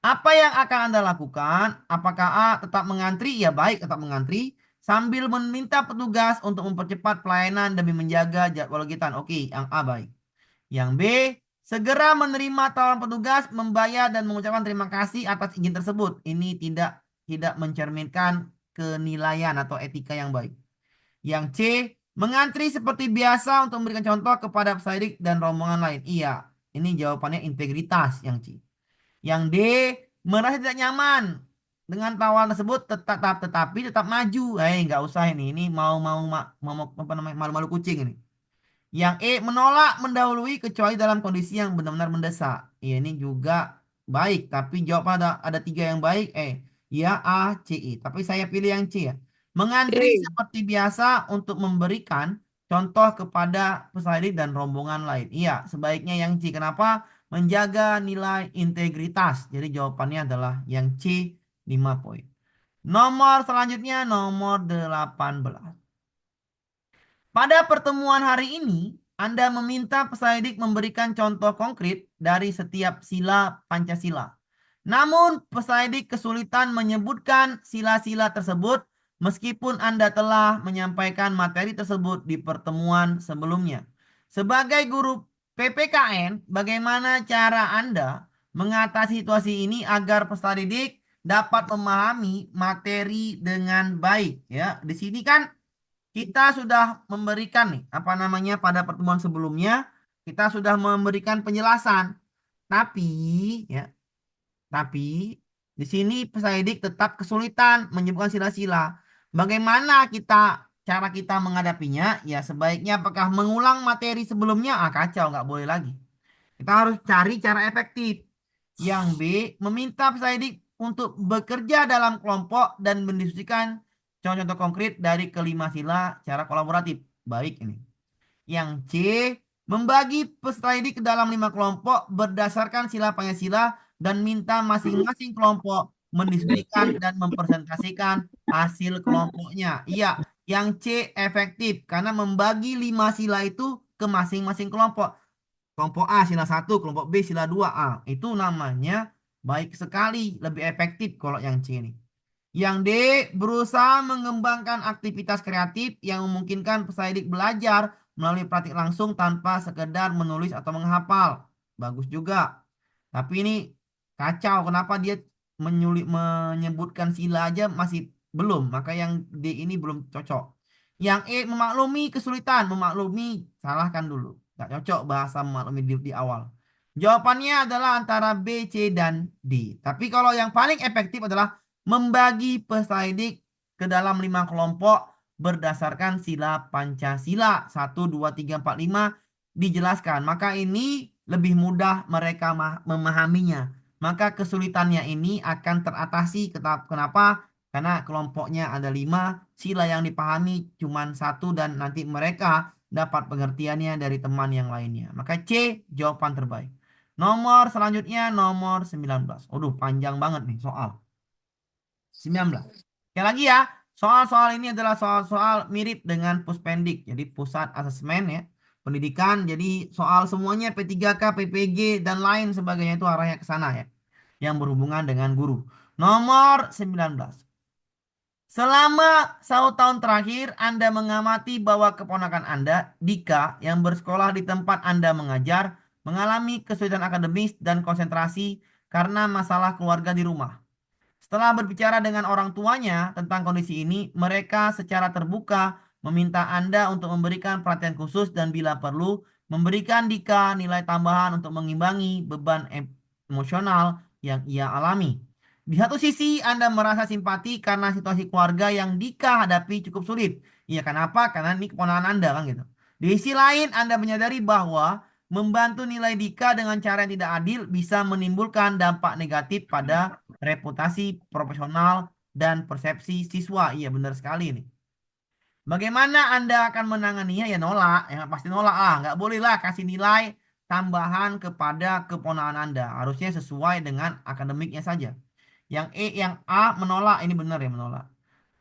Apa yang akan Anda lakukan? Apakah A tetap mengantri? Ya baik, tetap mengantri. Sambil meminta petugas untuk mempercepat pelayanan demi menjaga jadwal kegiatan. Oke, yang A baik. Yang B, segera menerima tawaran petugas, membayar dan mengucapkan terima kasih atas izin tersebut. Ini tidak mencerminkan kenilaian atau etika yang baik. Yang C, mengantri seperti biasa untuk memberikan contoh kepada peserta didik dan rombongan lain. Iya, ini jawabannya integritas yang C. Yang D, merasa tidak nyaman dengan tawaran tersebut tetapi tetap maju. Nggak usah ini mau apa namanya malu-malu kucing ini. Yang E, menolak mendahului kecuali dalam kondisi yang benar-benar mendesak. Ya, ini juga baik, tapi jawaban ada 3 yang baik. Ya A, C, E. Tapi saya pilih yang C ya. Mengantri seperti biasa untuk memberikan contoh kepada peserta didik dan rombongan lain. Iya, sebaiknya yang C. Kenapa? Menjaga nilai integritas. Jadi jawabannya adalah yang C, 5 poin. Nomor selanjutnya nomor 18. Pada pertemuan hari ini, Anda meminta peserta didik memberikan contoh konkret dari setiap sila Pancasila. Namun, peserta didik kesulitan menyebutkan sila-sila tersebut meskipun Anda telah menyampaikan materi tersebut di pertemuan sebelumnya. Sebagai guru PPKN, bagaimana cara Anda mengatasi situasi ini agar peserta didik dapat memahami materi dengan baik? Ya, di sini kan kita sudah memberikan nih, apa namanya, pada pertemuan sebelumnya kita sudah memberikan penjelasan. Tapi ya, tapi di sini peserta didik tetap kesulitan menyebutkan sila-sila. Bagaimana cara kita menghadapinya? Ya sebaiknya apakah mengulang materi sebelumnya? Kacau, nggak boleh lagi. Kita harus cari cara efektif. Yang B, meminta peserta didik untuk bekerja dalam kelompok dan mendiskusikan contoh-contoh konkret dari kelima sila cara kolaboratif. Baik ini. Yang C, membagi peserta didik ke dalam 5 kelompok berdasarkan sila Pancasila dan minta masing-masing kelompok mendiskusikan dan mempresentasikan hasil kelompoknya. Iya, yang C efektif karena membagi 5 sila itu ke masing-masing kelompok. Kelompok A sila 1, kelompok B sila 2A. Itu namanya baik sekali, lebih efektif kalau yang C ini. Yang D, berusaha mengembangkan aktivitas kreatif yang memungkinkan peserta didik belajar melalui praktik langsung tanpa sekedar menulis atau menghafal. Bagus juga. Tapi ini kacau, kenapa dia menyebutkan sila aja masih belum, maka yang D ini belum cocok. Yang E, memaklumi kesulitan, memaklumi, salahkan dulu. Nggak cocok bahasa memaklumi di awal. Jawabannya adalah antara B, C, dan D. Tapi kalau yang paling efektif adalah membagi peserta didik ke dalam 5 kelompok berdasarkan sila Pancasila 1, 2, 3, 4, 5 dijelaskan. Maka ini lebih mudah mereka memahaminya. Maka kesulitannya ini akan teratasi. Kenapa? Karena kelompoknya ada 5, sila yang dipahami cuma 1 dan nanti mereka dapat pengertiannya dari teman yang lainnya. Maka C jawaban terbaik. Nomor selanjutnya nomor 19. Waduh, panjang banget nih soal. 19. Sekali lagi ya, soal-soal ini adalah soal-soal mirip dengan Puspendik. Jadi pusat asesmen ya, pendidikan. Jadi soal semuanya P3K, PPG, dan lain sebagainya itu arahnya ke sana ya. Yang berhubungan dengan guru. Nomor 19. Selama 1 tahun terakhir, Anda mengamati bahwa keponakan Anda, Dika, yang bersekolah di tempat Anda mengajar, mengalami kesulitan akademis dan konsentrasi karena masalah keluarga di rumah. Setelah berbicara dengan orang tuanya tentang kondisi ini, mereka secara terbuka meminta Anda untuk memberikan perhatian khusus dan bila perlu, memberikan Dika nilai tambahan untuk mengimbangi beban emosional yang ia alami. Di satu sisi, Anda merasa simpati karena situasi keluarga yang Dika hadapi cukup sulit. Iya, kenapa? Karena ini keponakan Anda kan gitu. Di sisi lain, Anda menyadari bahwa membantu nilai Dika dengan cara yang tidak adil bisa menimbulkan dampak negatif pada reputasi profesional dan persepsi siswa. Iya, benar sekali nih. Bagaimana Anda akan menanganinya? Ya nolak, ya pasti nolak lah. Nggak boleh lah kasih nilai tambahan kepada keponakan Anda. Harusnya sesuai dengan akademiknya saja. Yang E, yang A menolak, ini benar ya menolak.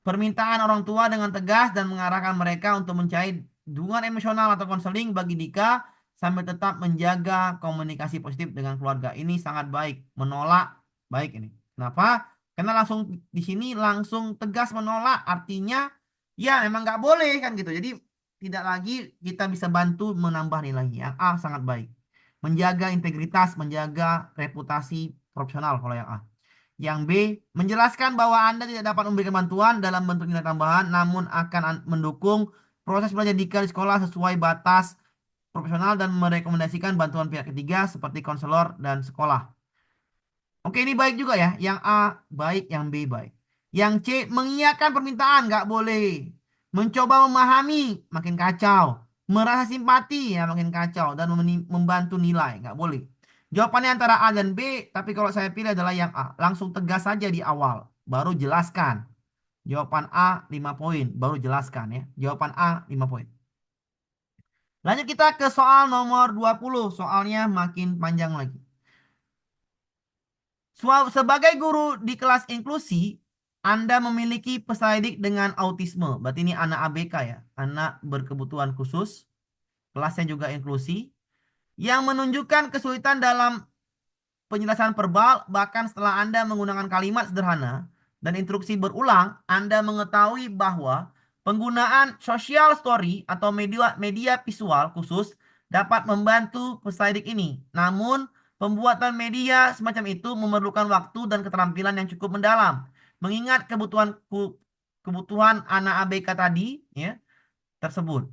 Permintaan orang tua dengan tegas dan mengarahkan mereka untuk mencari dukungan emosional atau konseling bagi Dika sambil tetap menjaga komunikasi positif dengan keluarga. Ini sangat baik. Menolak baik ini. Kenapa? Karena langsung di sini langsung tegas menolak, artinya ya memang nggak boleh kan gitu. Jadi tidak lagi kita bisa bantu menambah nilainya. Yang A sangat baik. Menjaga integritas, menjaga reputasi profesional kalau yang A. Yang B, menjelaskan bahwa Anda tidak dapat memberikan bantuan dalam bentuk nilai tambahan, namun akan mendukung proses belajar Dika di sekolah sesuai batas profesional dan merekomendasikan bantuan pihak ketiga seperti konselor dan sekolah. Oke, ini baik juga ya. Yang A baik, yang B baik. Yang C, mengiyakan permintaan, nggak boleh. Mencoba memahami, makin kacau. Merasa simpati, ya makin kacau. Dan membantu nilai, nggak boleh. Jawabannya antara A dan B, tapi kalau saya pilih adalah yang A. Langsung tegas saja di awal, baru jelaskan. Jawaban A 5 poin, baru jelaskan ya. Jawaban A 5 poin. Lanjut kita ke soal nomor 20. Soalnya makin panjang lagi. Sebagai guru di kelas inklusi, Anda memiliki peserta didik dengan autisme. Berarti ini anak ABK ya, anak berkebutuhan khusus. Kelasnya juga inklusi. Yang menunjukkan kesulitan dalam penjelasan verbal, bahkan setelah Anda menggunakan kalimat sederhana dan instruksi berulang, Anda mengetahui bahwa penggunaan social story atau media visual khusus dapat membantu peserta didik ini. Namun, pembuatan media semacam itu memerlukan waktu dan keterampilan yang cukup mendalam. Mengingat kebutuhan anak ABK tadi ya tersebut.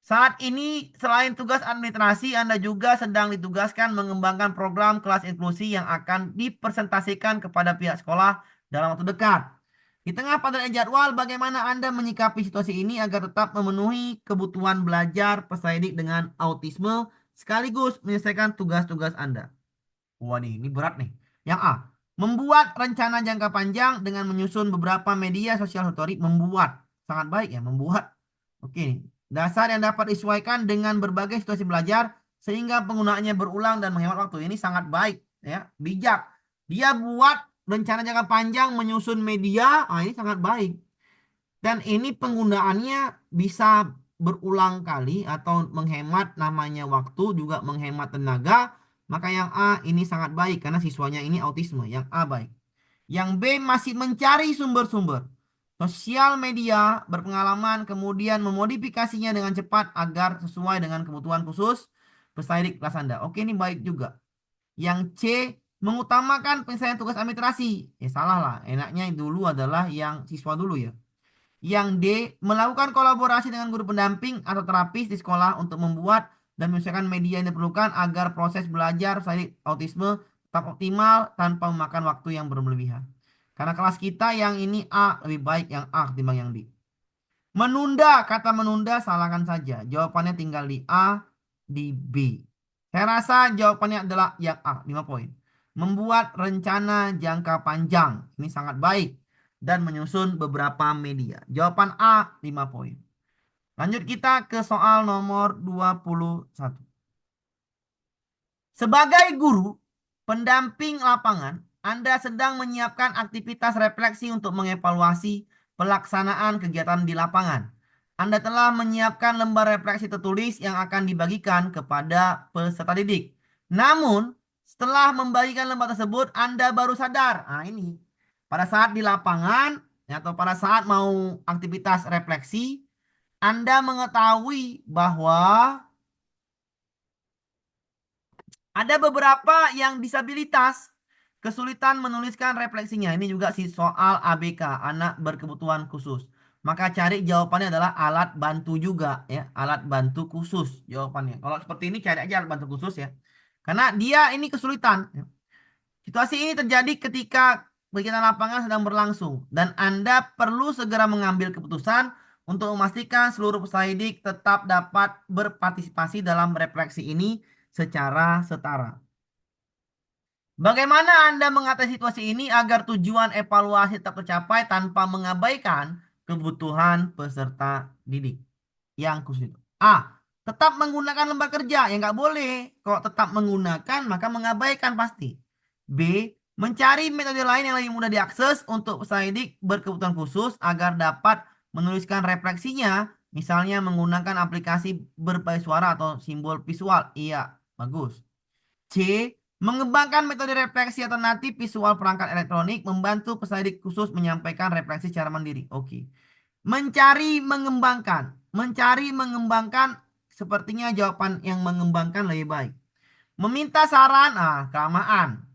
Saat ini, selain tugas administrasi, Anda juga sedang ditugaskan mengembangkan program kelas inklusi yang akan dipresentasikan kepada pihak sekolah dalam waktu dekat. Di tengah padatnya jadwal, bagaimana Anda menyikapi situasi ini agar tetap memenuhi kebutuhan belajar peserta didik dengan autisme sekaligus menyelesaikan tugas-tugas Anda? Wah nih, ini berat nih. Yang A, membuat rencana jangka panjang dengan menyusun beberapa media sosial story. Membuat, sangat baik ya, membuat. Oke, dasar yang dapat disesuaikan dengan berbagai situasi belajar sehingga penggunaannya berulang dan menghemat waktu. Ini sangat baik ya, bijak. Dia buat rencana jangka panjang menyusun media, ini sangat baik. Dan ini penggunaannya bisa berulang kali atau menghemat namanya waktu, juga menghemat tenaga. Maka yang A ini sangat baik karena siswanya ini autisme. Yang A baik. Yang B masih mencari sumber-sumber sosial media berpengalaman, kemudian memodifikasinya dengan cepat agar sesuai dengan kebutuhan khusus peserta didik kelas Anda. Oke, ini baik juga. Yang C, mengutamakan penyelesaian tugas administrasi. Salah lah. Enaknya dulu adalah yang siswa dulu ya. Yang D, melakukan kolaborasi dengan guru pendamping atau terapis di sekolah untuk membuat dan menyesuaikan media yang diperlukan agar proses belajar autisme tetap optimal tanpa memakan waktu yang berlebihan. Karena kelas kita yang ini A, lebih baik yang A ketimbang yang D. Menunda, kata menunda salahkan saja. Jawabannya tinggal di A, di B. Saya rasa jawabannya adalah yang A, 5 poin. Membuat rencana jangka panjang. Ini sangat baik. Dan menyusun beberapa media. Jawaban A, 5 poin. Lanjut kita ke soal nomor 21. Sebagai guru, pendamping lapangan, Anda sedang menyiapkan aktivitas refleksi untuk mengevaluasi pelaksanaan kegiatan di lapangan. Anda telah menyiapkan lembar refleksi tertulis yang akan dibagikan kepada peserta didik. Namun, setelah membagikan lembar tersebut, Anda baru sadar. Nah, ini pada saat di lapangan atau pada saat mau aktivitas refleksi, Anda mengetahui bahwa ada beberapa yang disabilitas kesulitan menuliskan refleksinya. Ini juga si soal ABK, anak berkebutuhan khusus. Maka cari jawabannya adalah alat bantu juga ya, alat bantu khusus jawabannya. Kalau seperti ini cari aja alat bantu khusus ya. Karena dia ini kesulitan. Situasi ini terjadi ketika kegiatan lapangan sedang berlangsung dan Anda perlu segera mengambil keputusan untuk memastikan seluruh peserta didik tetap dapat berpartisipasi dalam refleksi ini secara setara. Bagaimana Anda mengatasi situasi ini agar tujuan evaluasi tetap tercapai tanpa mengabaikan kebutuhan peserta didik yang khusus itu? A. Tetap menggunakan lembar kerja. Ya nggak boleh. Kalau tetap menggunakan maka mengabaikan pasti. B. Mencari metode lain yang lebih mudah diakses untuk peserta didik berkebutuhan khusus agar dapat menuliskan refleksinya. Misalnya menggunakan aplikasi berbagai suara atau simbol visual. Iya, bagus. C. Mengembangkan metode refleksi alternatif visual perangkat elektronik membantu peserta didik khusus menyampaikan refleksi secara mandiri. Oke. Mencari mengembangkan. Mencari mengembangkan sepertinya jawaban yang mengembangkan lebih baik. Meminta saran, kelamaan.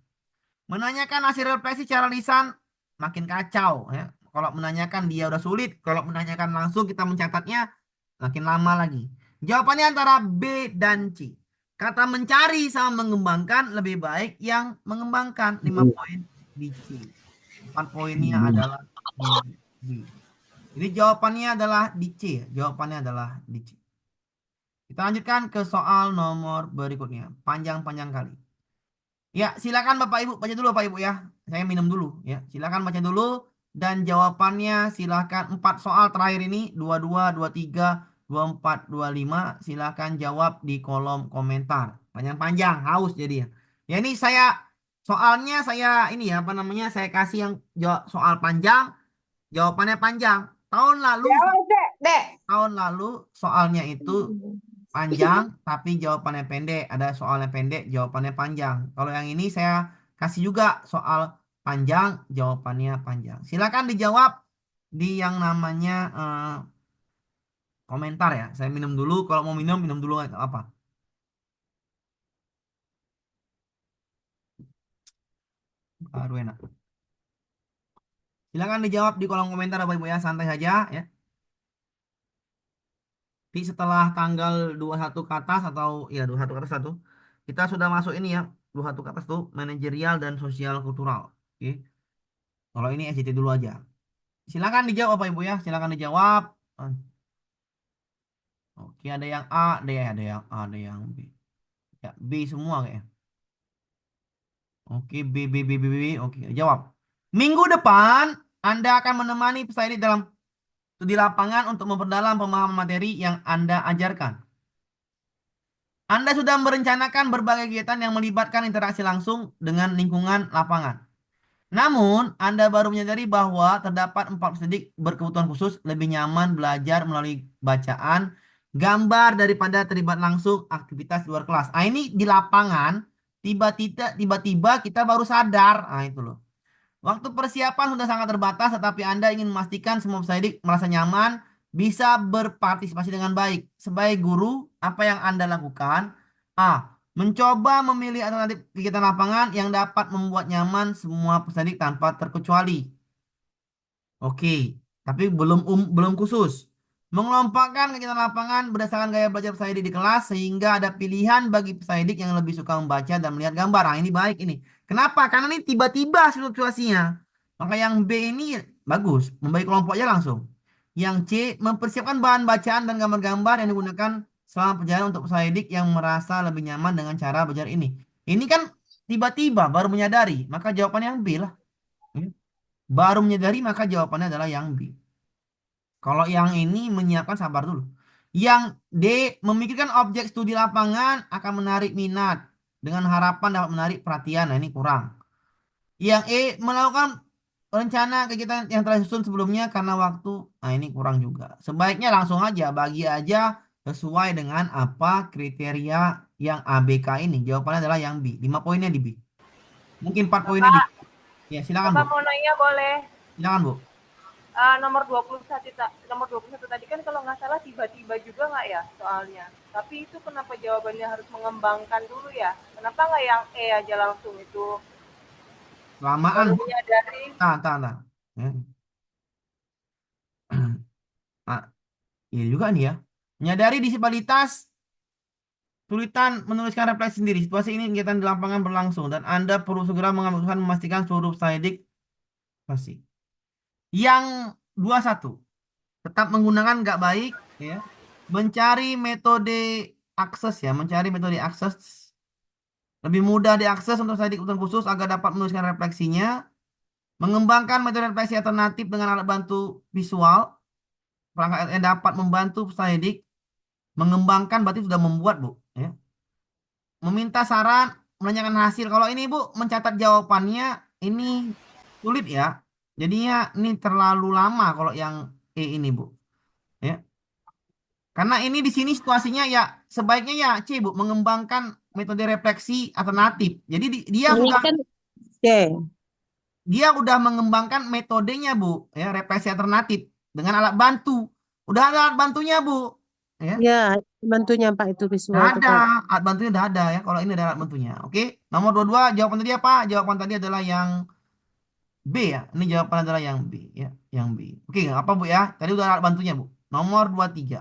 Menanyakan hasil refleksi secara lisan makin kacau ya. Kalau menanyakan dia udah sulit, kalau menanyakan langsung kita mencatatnya makin lama lagi. Jawabannya antara B dan C. Kata mencari sama mengembangkan lebih baik yang mengembangkan. 5 poin di C. 4 poinnya adalah di D. Jadi jawabannya adalah di C. Jawabannya adalah di C. Kita lanjutkan ke soal nomor berikutnya. Panjang-panjang kali. Ya, silakan Bapak Ibu baca dulu Bapak Ibu ya. Saya minum dulu ya. Silakan baca dulu dan jawabannya silakan 4 soal terakhir ini 22, 23, 24, 25 silakan jawab di kolom komentar. Panjang-panjang haus jadi ya. Ya ini saya Soalnya saya ini ya apa namanya saya kasih yang soal panjang, jawabannya panjang. Tahun lalu Ya, Dek, Dek. tahun lalu soalnya itu panjang tapi jawabannya pendek. Ada soalnya pendek, jawabannya panjang. Kalau yang ini saya kasih juga soal panjang, jawabannya panjang. Silakan dijawab di yang namanya komentar ya. Saya minum dulu. Kalau mau minum, minum dulu nggak apa. Baru enak. Silakan dijawab di kolom komentar Bapak Ibu ya, santai saja ya. Di setelah tanggal 21 ke atas atau ya 21 ke atas satu, kita sudah masuk ini ya, 21 ke atas tuh manajerial dan sosial kultural. Oke. Kalau ini SJT dulu aja. Silakan dijawab Bapak Ibu ya, silakan dijawab. Eh, Oke, ada yang A, ada yang B. Ya, B semua kayaknya. Oke, B. Oke, jawab. Minggu depan Anda akan menemani peserta dalam di lapangan untuk memperdalam pemahaman materi yang Anda ajarkan. Anda sudah merencanakan berbagai kegiatan yang melibatkan interaksi langsung dengan lingkungan lapangan. Namun, Anda baru menyadari bahwa terdapat empat pendidik berkebutuhan khusus lebih nyaman belajar melalui bacaan, gambar daripada terlibat langsung aktivitas luar kelas. Ah, ini di lapangan, tiba-tiba kita baru sadar. Ah, itu loh. Waktu persiapan sudah sangat terbatas, tetapi Anda ingin memastikan semua peserta didik merasa nyaman, bisa berpartisipasi dengan baik. Sebagai guru, apa yang Anda lakukan? A. Mencoba memilih alternatif kegiatan lapangan yang dapat membuat nyaman semua peserta didik tanpa terkecuali. Oke, tapi belum khusus. Mengelompokkan kegiatan lapangan berdasarkan gaya belajar peserta didik di kelas sehingga ada pilihan bagi peserta didik yang lebih suka membaca dan melihat gambar. Nah, ini baik ini. Kenapa? Karena ini tiba-tiba situasinya. Maka yang B ini bagus, membagi kelompok aja langsung. Yang C, mempersiapkan bahan bacaan dan gambar-gambar yang digunakan selama perjalanan untuk peserta didik yang merasa lebih nyaman dengan cara belajar ini. Ini kan tiba-tiba baru menyadari, maka jawabannya yang B lah. Hmm. Baru menyadari, maka jawabannya adalah yang B. Kalau yang ini menyiapkan sabar dulu. Yang D, memikirkan objek studi lapangan akan menarik minat dengan harapan dapat menarik perhatian. Nah, ini kurang. Yang E, melakukan rencana kegiatan yang telah disusun sebelumnya karena waktu. Nah, ini kurang juga. Sebaiknya langsung aja, bagi aja sesuai dengan apa kriteria yang ABK ini. Jawabannya adalah yang B. 5 poinnya di B. Mungkin 4 poinnya di. Kakak, Ya, silakan Bu. Kakak mau nanya boleh. Silakan Bu. Nomor 21, nomor 21 tadi kan kalau nggak salah tiba-tiba juga nggak ya soalnya. Tapi itu kenapa jawabannya harus mengembangkan dulu ya? Kenapa nggak yang E aja langsung itu Kelamaan baru Bu. menyadari? Tahan. Ya. Ah, iya juga nih ya. Menyadari disabilitas, kesulitan menuliskan refleksi sendiri. Situasi ini kegiatan di lapangan berlangsung dan Anda perlu segera mengambil keputusan memastikan seluruh sliding pasti. Yang 21, tetap menggunakan nggak baik ya. Mencari metode mencari metode akses lebih mudah diakses untuk sliding kebutuhan khusus agar dapat menuliskan refleksinya. Mengembangkan metode refleksi alternatif dengan alat bantu visual, perangkat yang dapat membantu peserta didik mengembangkan berarti sudah membuat Bu ya. Meminta saran, menanyakan hasil. Kalau ini Bu mencatat jawabannya ini sulit ya. Jadinya ini terlalu lama kalau yang E ini Bu. Ya. Karena ini di sini situasinya ya sebaiknya ya C Bu mengembangkan metode refleksi alternatif. Jadi dia Ini sudah kan C. mengembangkan metodenya Bu ya refleksi alternatif dengan alat bantu. Udah ada alat bantunya Bu. Ya. Ya, bantunya Pak itu Udah visual itu ada, Pak. alat bantunya udah ada ya. Kalau ini ada alat bantunya. Oke. Nomor 22 jawaban tadi apa? Jawaban tadi adalah yang B ya. Ini jawaban adalah yang B ya, yang B. Oke, nggak apa Bu ya. Tadi udah ada alat bantunya Bu. Nomor 23.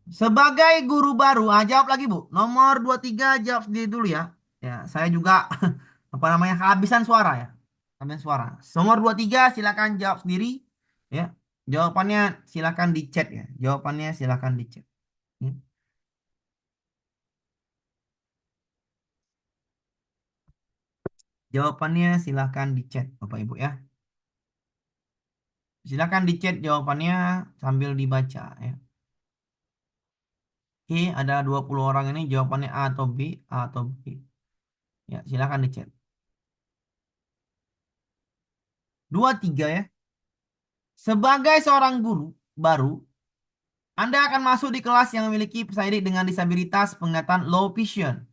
Sebagai guru baru, jawab lagi Bu. Nomor 23 jawab sendiri dulu ya. Ya, saya juga apa namanya kehabisan suara ya. Kehabisan suara. Nomor 23 silakan jawab sendiri ya. Jawabannya silakan di chat ya. Jawabannya silakan di chat. Ya. Jawabannya silakan di chat Bapak Ibu ya. Silakan di chat jawabannya sambil dibaca ya. Oke, ada 20 orang ini jawabannya A atau B, A atau B. Ya, silakan dicek. 23 ya. Sebagai seorang guru baru, Anda akan masuk di kelas yang memiliki peserta didik dengan disabilitas penglihatan low vision.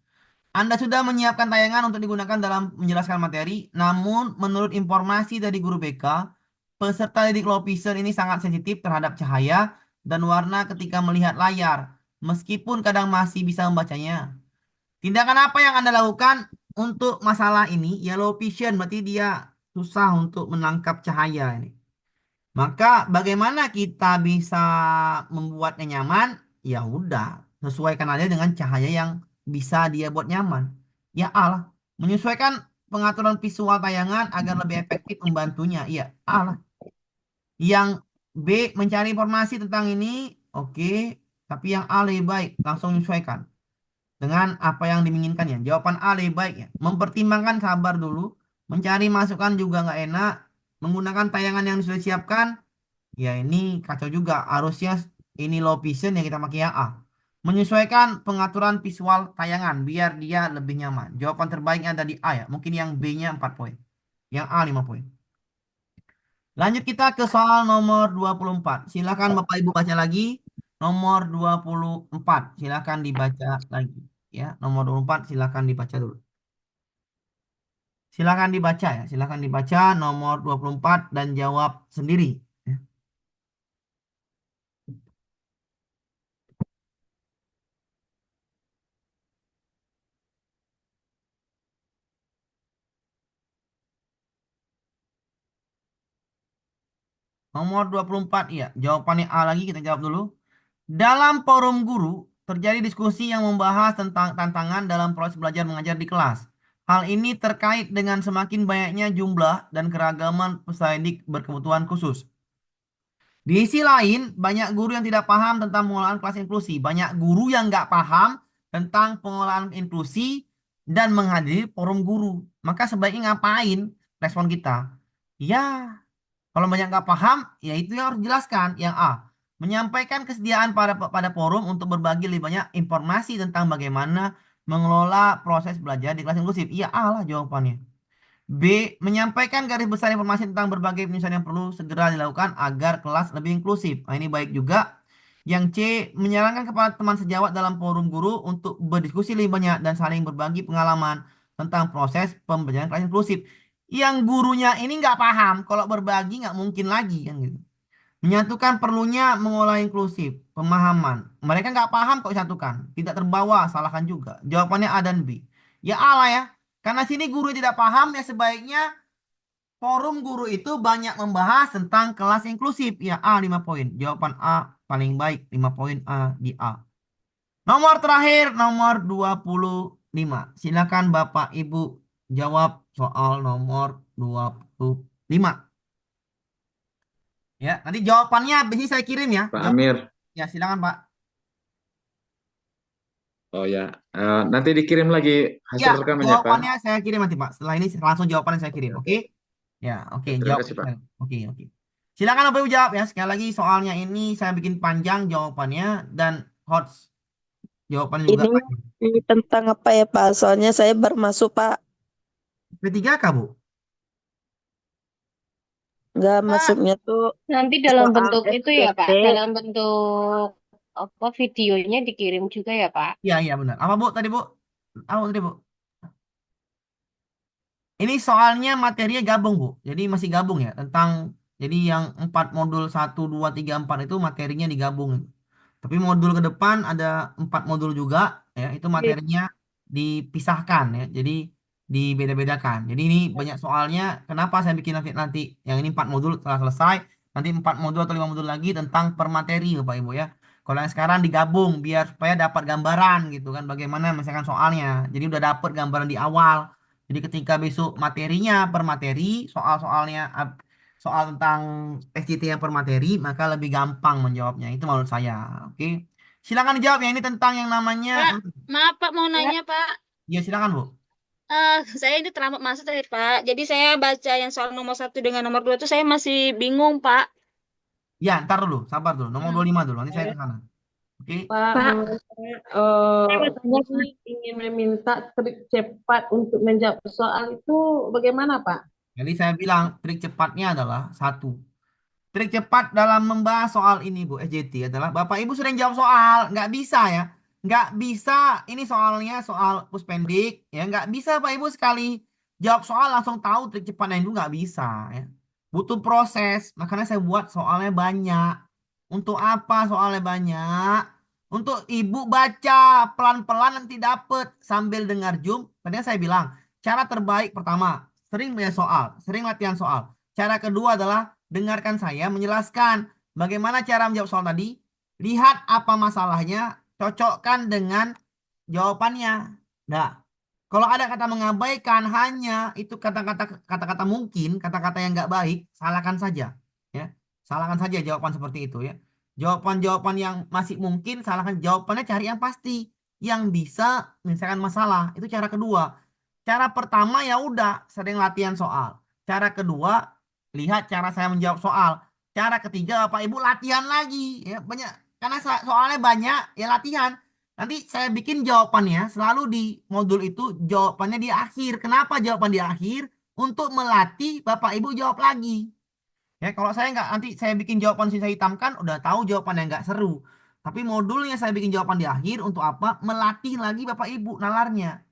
Anda sudah menyiapkan tayangan untuk digunakan dalam menjelaskan materi, namun menurut informasi dari guru BK, peserta didik low vision ini sangat sensitif terhadap cahaya dan warna ketika melihat layar, meskipun kadang masih bisa membacanya. Tindakan apa yang Anda lakukan untuk masalah ini? Ya low vision, berarti dia susah untuk menangkap cahaya ini. Maka bagaimana kita bisa membuatnya nyaman? Ya udah, sesuaikan aja dengan cahaya yang bisa dia buat nyaman. Ya Allah, menyesuaikan pengaturan visual tayangan agar lebih efektif membantunya. Ya Allah. Yang B, mencari informasi tentang ini. Oke, tapi yang A lebih baik, langsung menyesuaikan dengan apa yang diinginkannya. Jawaban A lebih baik ya. Mempertimbangkan, sabar dulu. Mencari masukan juga nggak enak. Menggunakan tayangan yang sudah disiapkan. Ya ini kacau juga. Harusnya ini low vision yang kita pakai yang A. Menyesuaikan pengaturan visual tayangan biar dia lebih nyaman. Jawaban terbaiknya ada di A ya. Mungkin yang B-nya 4 poin. Yang A 5 poin. Lanjut kita ke soal nomor 24. Silakan Bapak Ibu baca lagi. Nomor 24. Silakan dibaca lagi. Ya, nomor 24 silakan dibaca dulu. Silakan dibaca ya. Silakan dibaca nomor 24 dan jawab sendiri. Ya. Nomor 24 iya. Jawabannya A lagi kita jawab dulu. Dalam forum guru terjadi diskusi yang membahas tentang tantangan dalam proses belajar mengajar di kelas. Hal ini terkait dengan semakin banyaknya jumlah dan keragaman peserta didik berkebutuhan khusus. Di sisi lain, banyak guru yang tidak paham tentang pengolahan kelas inklusi. Banyak guru yang nggak paham tentang pengolahan inklusi dan menghadiri forum guru. Maka sebaiknya ngapain? Respon kita. Ya, kalau banyak nggak paham, ya itu yang harus dijelaskan. Yang A, menyampaikan kesediaan pada forum untuk berbagi lebih banyak informasi tentang bagaimana mengelola proses belajar di kelas inklusif. Iya, A lah jawabannya. B, menyampaikan garis besar informasi tentang berbagai penyelesaian yang perlu segera dilakukan agar kelas lebih inklusif. Nah, ini baik juga. Yang C, menyarankan kepada teman sejawat dalam forum guru untuk berdiskusi lebih banyak dan saling berbagi pengalaman tentang proses pembelajaran kelas inklusif. Yang gurunya ini nggak paham, kalau berbagi nggak mungkin lagi kan gitu. Menyatukan perlunya mengolah inklusif, pemahaman. Mereka nggak paham kok disatukan, tidak terbawa, salahkan juga. Jawabannya A dan B. Ya A lah ya. Karena sini guru tidak paham, ya sebaiknya forum guru itu banyak membahas tentang kelas inklusif. Ya A 5 poin. Jawaban A paling baik 5 poin A di A. Nomor terakhir nomor 25. Silakan Bapak Ibu jawab soal nomor 25. Ya, nanti jawabannya ini saya kirim ya. Pak Amir. Ya, silakan Pak. Oh ya, nanti dikirim lagi Ya, hasil rekamannya, Pak. jawabannya saya kirim nanti Pak. Setelah ini langsung jawabannya saya kirim, oke? Ya, oke, Terima jawab. kasih, Pak. Oke, oke. Silakan Bapak Ibu jawab ya. Sekali lagi soalnya ini saya bikin panjang jawabannya dan hot jawabannya juga Ini panjang. tentang apa ya Pak? Soalnya saya baru masuk Pak. P3K, Bu? Nggak Pak, masuknya tuh nanti dalam soal bentuk itu ya, Pak. SPT. Dalam bentuk apa videonya dikirim juga ya, Pak. Iya, iya benar. Apa Bu tadi, Bu? Apa tadi, Bu? Ini soalnya materinya gabung, Bu. Jadi masih gabung ya tentang jadi yang 4 modul 1, 2, 3, 4 itu materinya digabung. Tapi modul ke depan ada 4 modul juga ya, itu materinya dipisahkan ya. Jadi dibeda-bedakan. Jadi ini banyak soalnya. Kenapa saya bikin nanti yang ini 4 modul setelah selesai, nanti 4 modul atau 5 modul lagi tentang per materi Bapak Ibu ya. Kalau yang sekarang digabung biar supaya dapat gambaran gitu kan bagaimana misalkan soalnya. Jadi udah dapat gambaran di awal. Jadi ketika besok materinya per materi, soal-soalnya soal tentang SCT yang per materi, maka lebih gampang menjawabnya. Itu menurut saya. Oke. Silakan dijawab ya. Ini tentang yang namanya. Pak, maaf Pak mau Ya. nanya Pak. Ya silakan Bu. Saya ini terlambat masuk tadi Pak. Jadi saya baca yang soal nomor 1 dengan nomor 2 itu saya masih bingung Pak. Ya, ntar dulu. Sabar dulu. Nomor Hmm. 25 dulu. Nanti saya ke sana. Oke. Pak, Pak, saya mau tanya, ini ingin meminta trik cepat untuk menjawab soal itu bagaimana, Pak? Jadi saya bilang trik cepatnya adalah satu. Trik cepat dalam membahas soal ini, Bu, SJT adalah Bapak Ibu sering jawab soal, nggak bisa ya. Nggak bisa, ini soalnya soal puspendik, ya nggak bisa Bapak Ibu sekali jawab soal langsung tahu trik cepatnya itu nggak bisa ya. Butuh proses, makanya saya buat soalnya banyak. Untuk apa soalnya banyak? Untuk Ibu baca pelan-pelan nanti dapet sambil dengar Zoom. Tadi saya bilang, cara terbaik pertama, sering banyak soal, sering latihan soal. Cara kedua adalah dengarkan saya menjelaskan bagaimana cara menjawab soal tadi. Lihat apa masalahnya, cocokkan dengan jawabannya. Nah, kalau ada kata mengabaikan hanya itu kata-kata mungkin, kata-kata yang nggak baik, salahkan saja. Ya, salahkan saja jawaban seperti itu ya. Jawaban-jawaban yang masih mungkin, salahkan jawabannya cari yang pasti, yang bisa menyelesaikan masalah. Itu cara kedua. Cara pertama ya udah sering latihan soal. Cara kedua, lihat cara saya menjawab soal. Cara ketiga, Bapak Ibu latihan lagi ya banyak karena soalnya banyak ya latihan. Nanti saya bikin jawabannya selalu di modul itu jawabannya di akhir. Kenapa jawaban di akhir? Untuk melatih Bapak Ibu jawab lagi. Ya kalau saya nggak nanti saya bikin jawaban sisa hitam kan udah tahu jawaban yang nggak seru. Tapi modulnya saya bikin jawaban di akhir untuk apa? Melatih lagi Bapak Ibu nalarnya.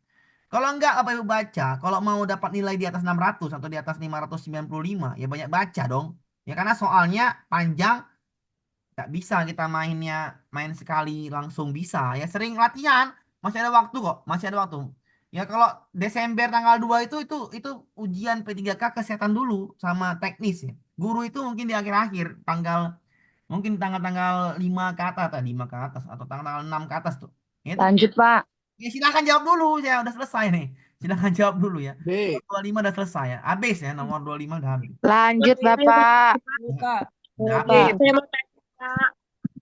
Kalau enggak apa Ibu baca, kalau mau dapat nilai di atas 600 atau di atas 595 ya banyak baca dong. Ya karena soalnya panjang, nggak bisa kita main sekali langsung bisa. Ya sering latihan, masih ada waktu kok, masih ada waktu. Ya kalau Desember tanggal 2 itu ujian P3K kesehatan dulu sama teknis ya. Guru itu mungkin di akhir-akhir mungkin tanggal-tanggal 5 ke atas, 5 ke atas atau tanggal 6 ke atas tuh. Ya, itu Lanjut, Pak. ya silakan jawab dulu, saya udah selesai nih. Silakan jawab dulu ya. B. Nomor 25 udah selesai ya. Habis ya, nomor 25 udah habis. Lanjut, Bapak. Ya, udah Pak. habis. saya mau tanya, Pak.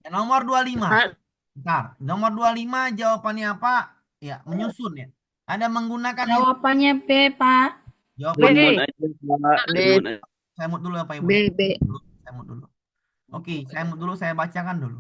Ya, nomor 25. Pak, Bentar, nomor 25 jawabannya apa? Ya, menyusun ya. Ada menggunakan Jawabannya B, Pak. jawaban B. D. saya mut dulu apa Ibu B, ya? B. Saya mut dulu. Oke, saya mut dulu, saya bacakan dulu.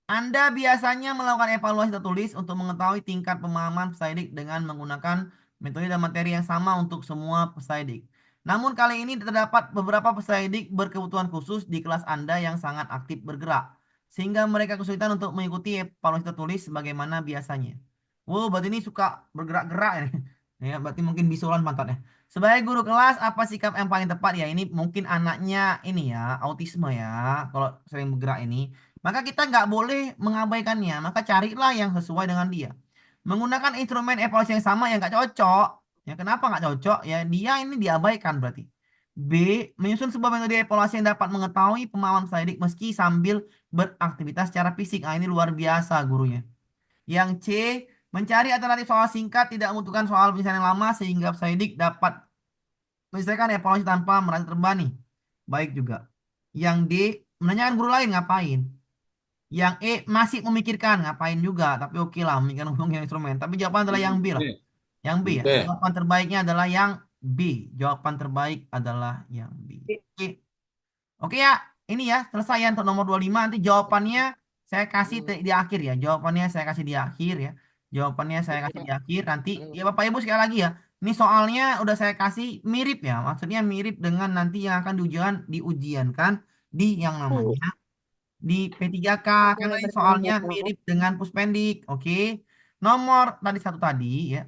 Anda biasanya melakukan evaluasi tertulis untuk mengetahui tingkat pemahaman peserta didik dengan menggunakan metode dan materi yang sama untuk semua peserta didik. Namun kali ini terdapat beberapa peserta didik berkebutuhan khusus di kelas Anda yang sangat aktif bergerak, sehingga mereka kesulitan untuk mengikuti evaluasi tertulis sebagaimana biasanya. Wow, berarti ini suka bergerak-gerak ini. Ya, berarti mungkin bisulan pantatnya. Sebagai guru kelas, apa sikap yang paling tepat ya? Ini mungkin anaknya ini ya, autisme ya, kalau sering bergerak ini. Maka kita nggak boleh mengabaikannya. Maka carilah yang sesuai dengan dia. Menggunakan instrumen evaluasi yang sama yang nggak cocok. Ya, kenapa nggak cocok? Ya, dia ini diabaikan berarti. B. Menyusun sebuah metode evaluasi yang dapat mengetahui pemahaman peserta didik meski sambil beraktivitas secara fisik. Ah, ini luar biasa gurunya. Yang C. Mencari alternatif soal singkat tidak membutuhkan soal penyelesaian yang lama sehingga peserta didik dapat menyelesaikan evaluasi tanpa merasa terbebani. Baik juga. Yang D. Menanyakan guru lain ngapain? Yang E masih memikirkan ngapain juga, tapi oke lah memikirkan hubungan instrumen. Tapi jawaban adalah yang B lah. Yang B ya. B. Jawaban terbaiknya adalah yang B. Jawaban terbaik adalah yang B. Oke. Oke ya, ini ya selesai ya untuk nomor 25. Nanti jawabannya saya kasih di akhir ya. Jawabannya saya kasih di akhir ya. Jawabannya saya kasih di akhir. Nanti ya Bapak Ibu sekali lagi ya. Ini soalnya udah saya kasih mirip ya. Maksudnya mirip dengan nanti yang akan diujiankan di yang namanya di P3K karena ini soalnya mirip dengan Puspendik. Oke. Nomor tadi satu tadi ya.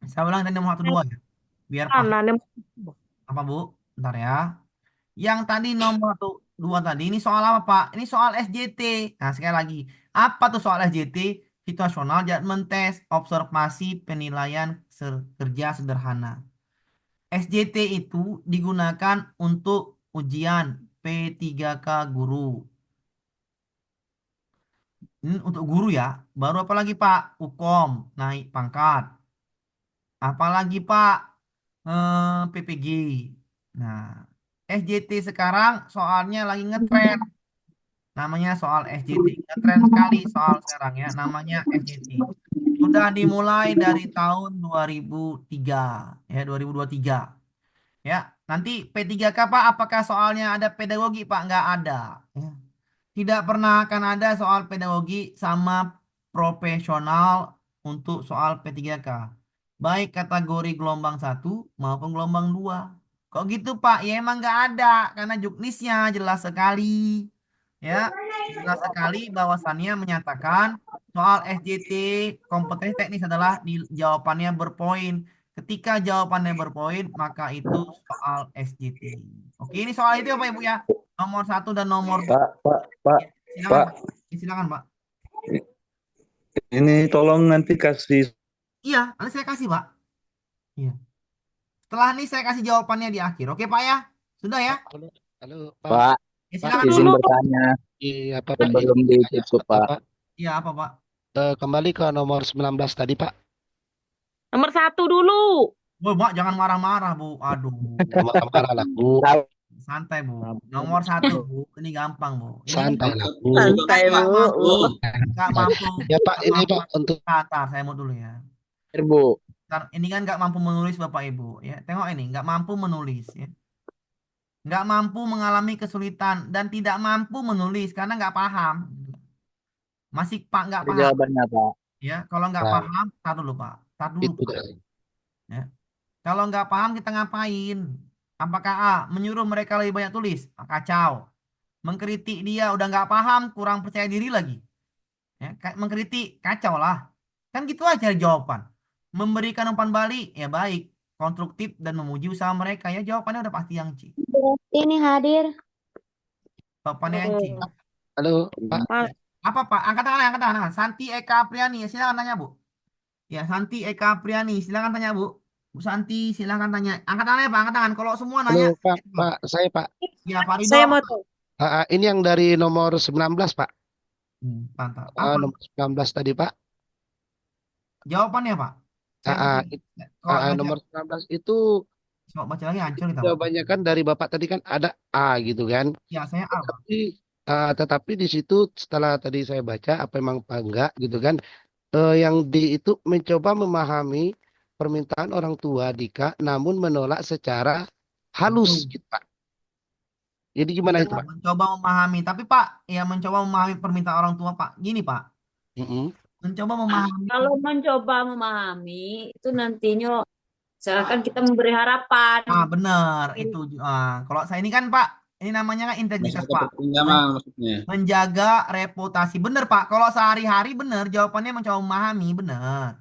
Saya ulang tadi nomor satu dua ya. Biar paham apa Bu? Bentar ya. Yang tadi nomor tuh dua tadi ini soal apa Pak? Ini soal SJT. Nah sekali lagi, apa tuh soal SJT? Situasional judgment test, observasi penilaian kerja sederhana. SJT itu digunakan untuk ujian P3K guru. Ini untuk guru ya. Baru apa lagi Pak? Ukom naik pangkat. Apalagi Pak? PPG. Nah, SJT sekarang soalnya lagi ngetren. Namanya soal SJT. Ngetren sekali soal sekarang ya. Namanya SJT. Sudah dimulai dari tahun 2003. Ya, 2023. Ya, nanti P3K Pak, apakah soalnya ada pedagogi Pak? Nggak ada. Ya. tidak pernah akan ada soal pedagogi sama profesional untuk soal P3K. Baik kategori gelombang 1 maupun gelombang 2. Kok gitu Pak? Ya emang nggak ada karena juknisnya jelas sekali. Ya, jelas sekali bahwasannya menyatakan soal SJT kompetensi teknis adalah di jawabannya berpoin. Ketika jawabannya berpoin, maka itu soal SJT. Oke, ini soal itu apa Ibu ya? Nomor 1 dan nomor Pak, Ya, silakan Pak. Pak. Ya, silakan Pak. Ini tolong nanti kasih. Iya, nanti saya kasih Pak. Iya. Setelah ini saya kasih jawabannya di akhir. Oke Pak ya? Sudah ya? Halo, halo, Pak. Pak, Ya Pak, silakan izin Pak. bertanya iya, Pak, sebelum izin bertanya ditutup, sebentar, Pak. Pak. Iya apa Pak? Kembali ke nomor 19 tadi, Pak. Nomor 1 dulu. Bu, Mak jangan marah-marah Bu. Aduh. Marah-marah lah, Bu. Santai Bu. Nomor 1 Bu. Ini gampang Bu. Ini kan Santai lah, Bu. Santai, nggak Bu. mampu. Nggak mampu. Ya, Pak, Nggak ini, mampu. Pak, untuk Tar, saya mau dulu ya. Bu. Tar, ini kan nggak mampu menulis Bapak Ibu ya. Tengok ini, nggak mampu menulis ya. Nggak mampu mengalami kesulitan dan tidak mampu menulis karena nggak paham. Masih Pak nggak paham Jawabannya, Pak. ya. Kalau nggak nah, paham, tar dulu Pak. Tar dulu itu Pak. dari. Ya. Kalau nggak paham kita ngapain? Apakah A, menyuruh mereka lebih banyak tulis? Ah, kacau. Mengkritik dia udah nggak paham, kurang percaya diri lagi. Ya, mengkritik, kacau lah. Kan gitu aja jawaban. Memberikan umpan balik, ya baik. Konstruktif dan memuji usaha mereka. Ya jawabannya udah pasti yang C. Ini hadir. Jawabannya yang C. Halo, Pak. Pak. Apa Pak? Angkat tangan, angkat tangan. Santi Eka Apriani, silakan tanya Bu. Ya, Santi Eka Apriani, silakan tanya Bu. Bu Santi, silakan tanya. Angkat tangan ya Pak, angkat tangan. Kalau semua nanya, Halo, Pak. Pak, saya, Pak. ya Pak Ridho. Saya mau tahu. Ini yang dari nomor 19, Pak. Mantap. Apa Nomor 19 tadi, Pak. jawabannya Pak? Saya baca. Kalau baca, Nomor 19 itu coba baca lagi hancur kita Pak. jawabannya kan dari Bapak tadi kan ada A gitu kan. Ya, saya A Pak. Tetapi di situ setelah tadi saya baca apa emang apa enggak gitu kan. Yang di itu mencoba memahami permintaan orang tua Dika namun menolak secara halus Betul. gitu, Pak. Jadi gimana Ya, itu, Pak? mencoba memahami. Tapi Pak, ya mencoba memahami permintaan orang tua Pak. Gini Pak, Mm-mm. mencoba memahami. Kalau mencoba memahami itu nantinya misalkan kita memberi harapan. Ah, benar itu. Kalau saya ini kan Pak, ini namanya kan integritas Pak. Maksudnya. Menjaga reputasi. Benar Pak. Kalau sehari-hari benar, jawabannya mencoba memahami, benar.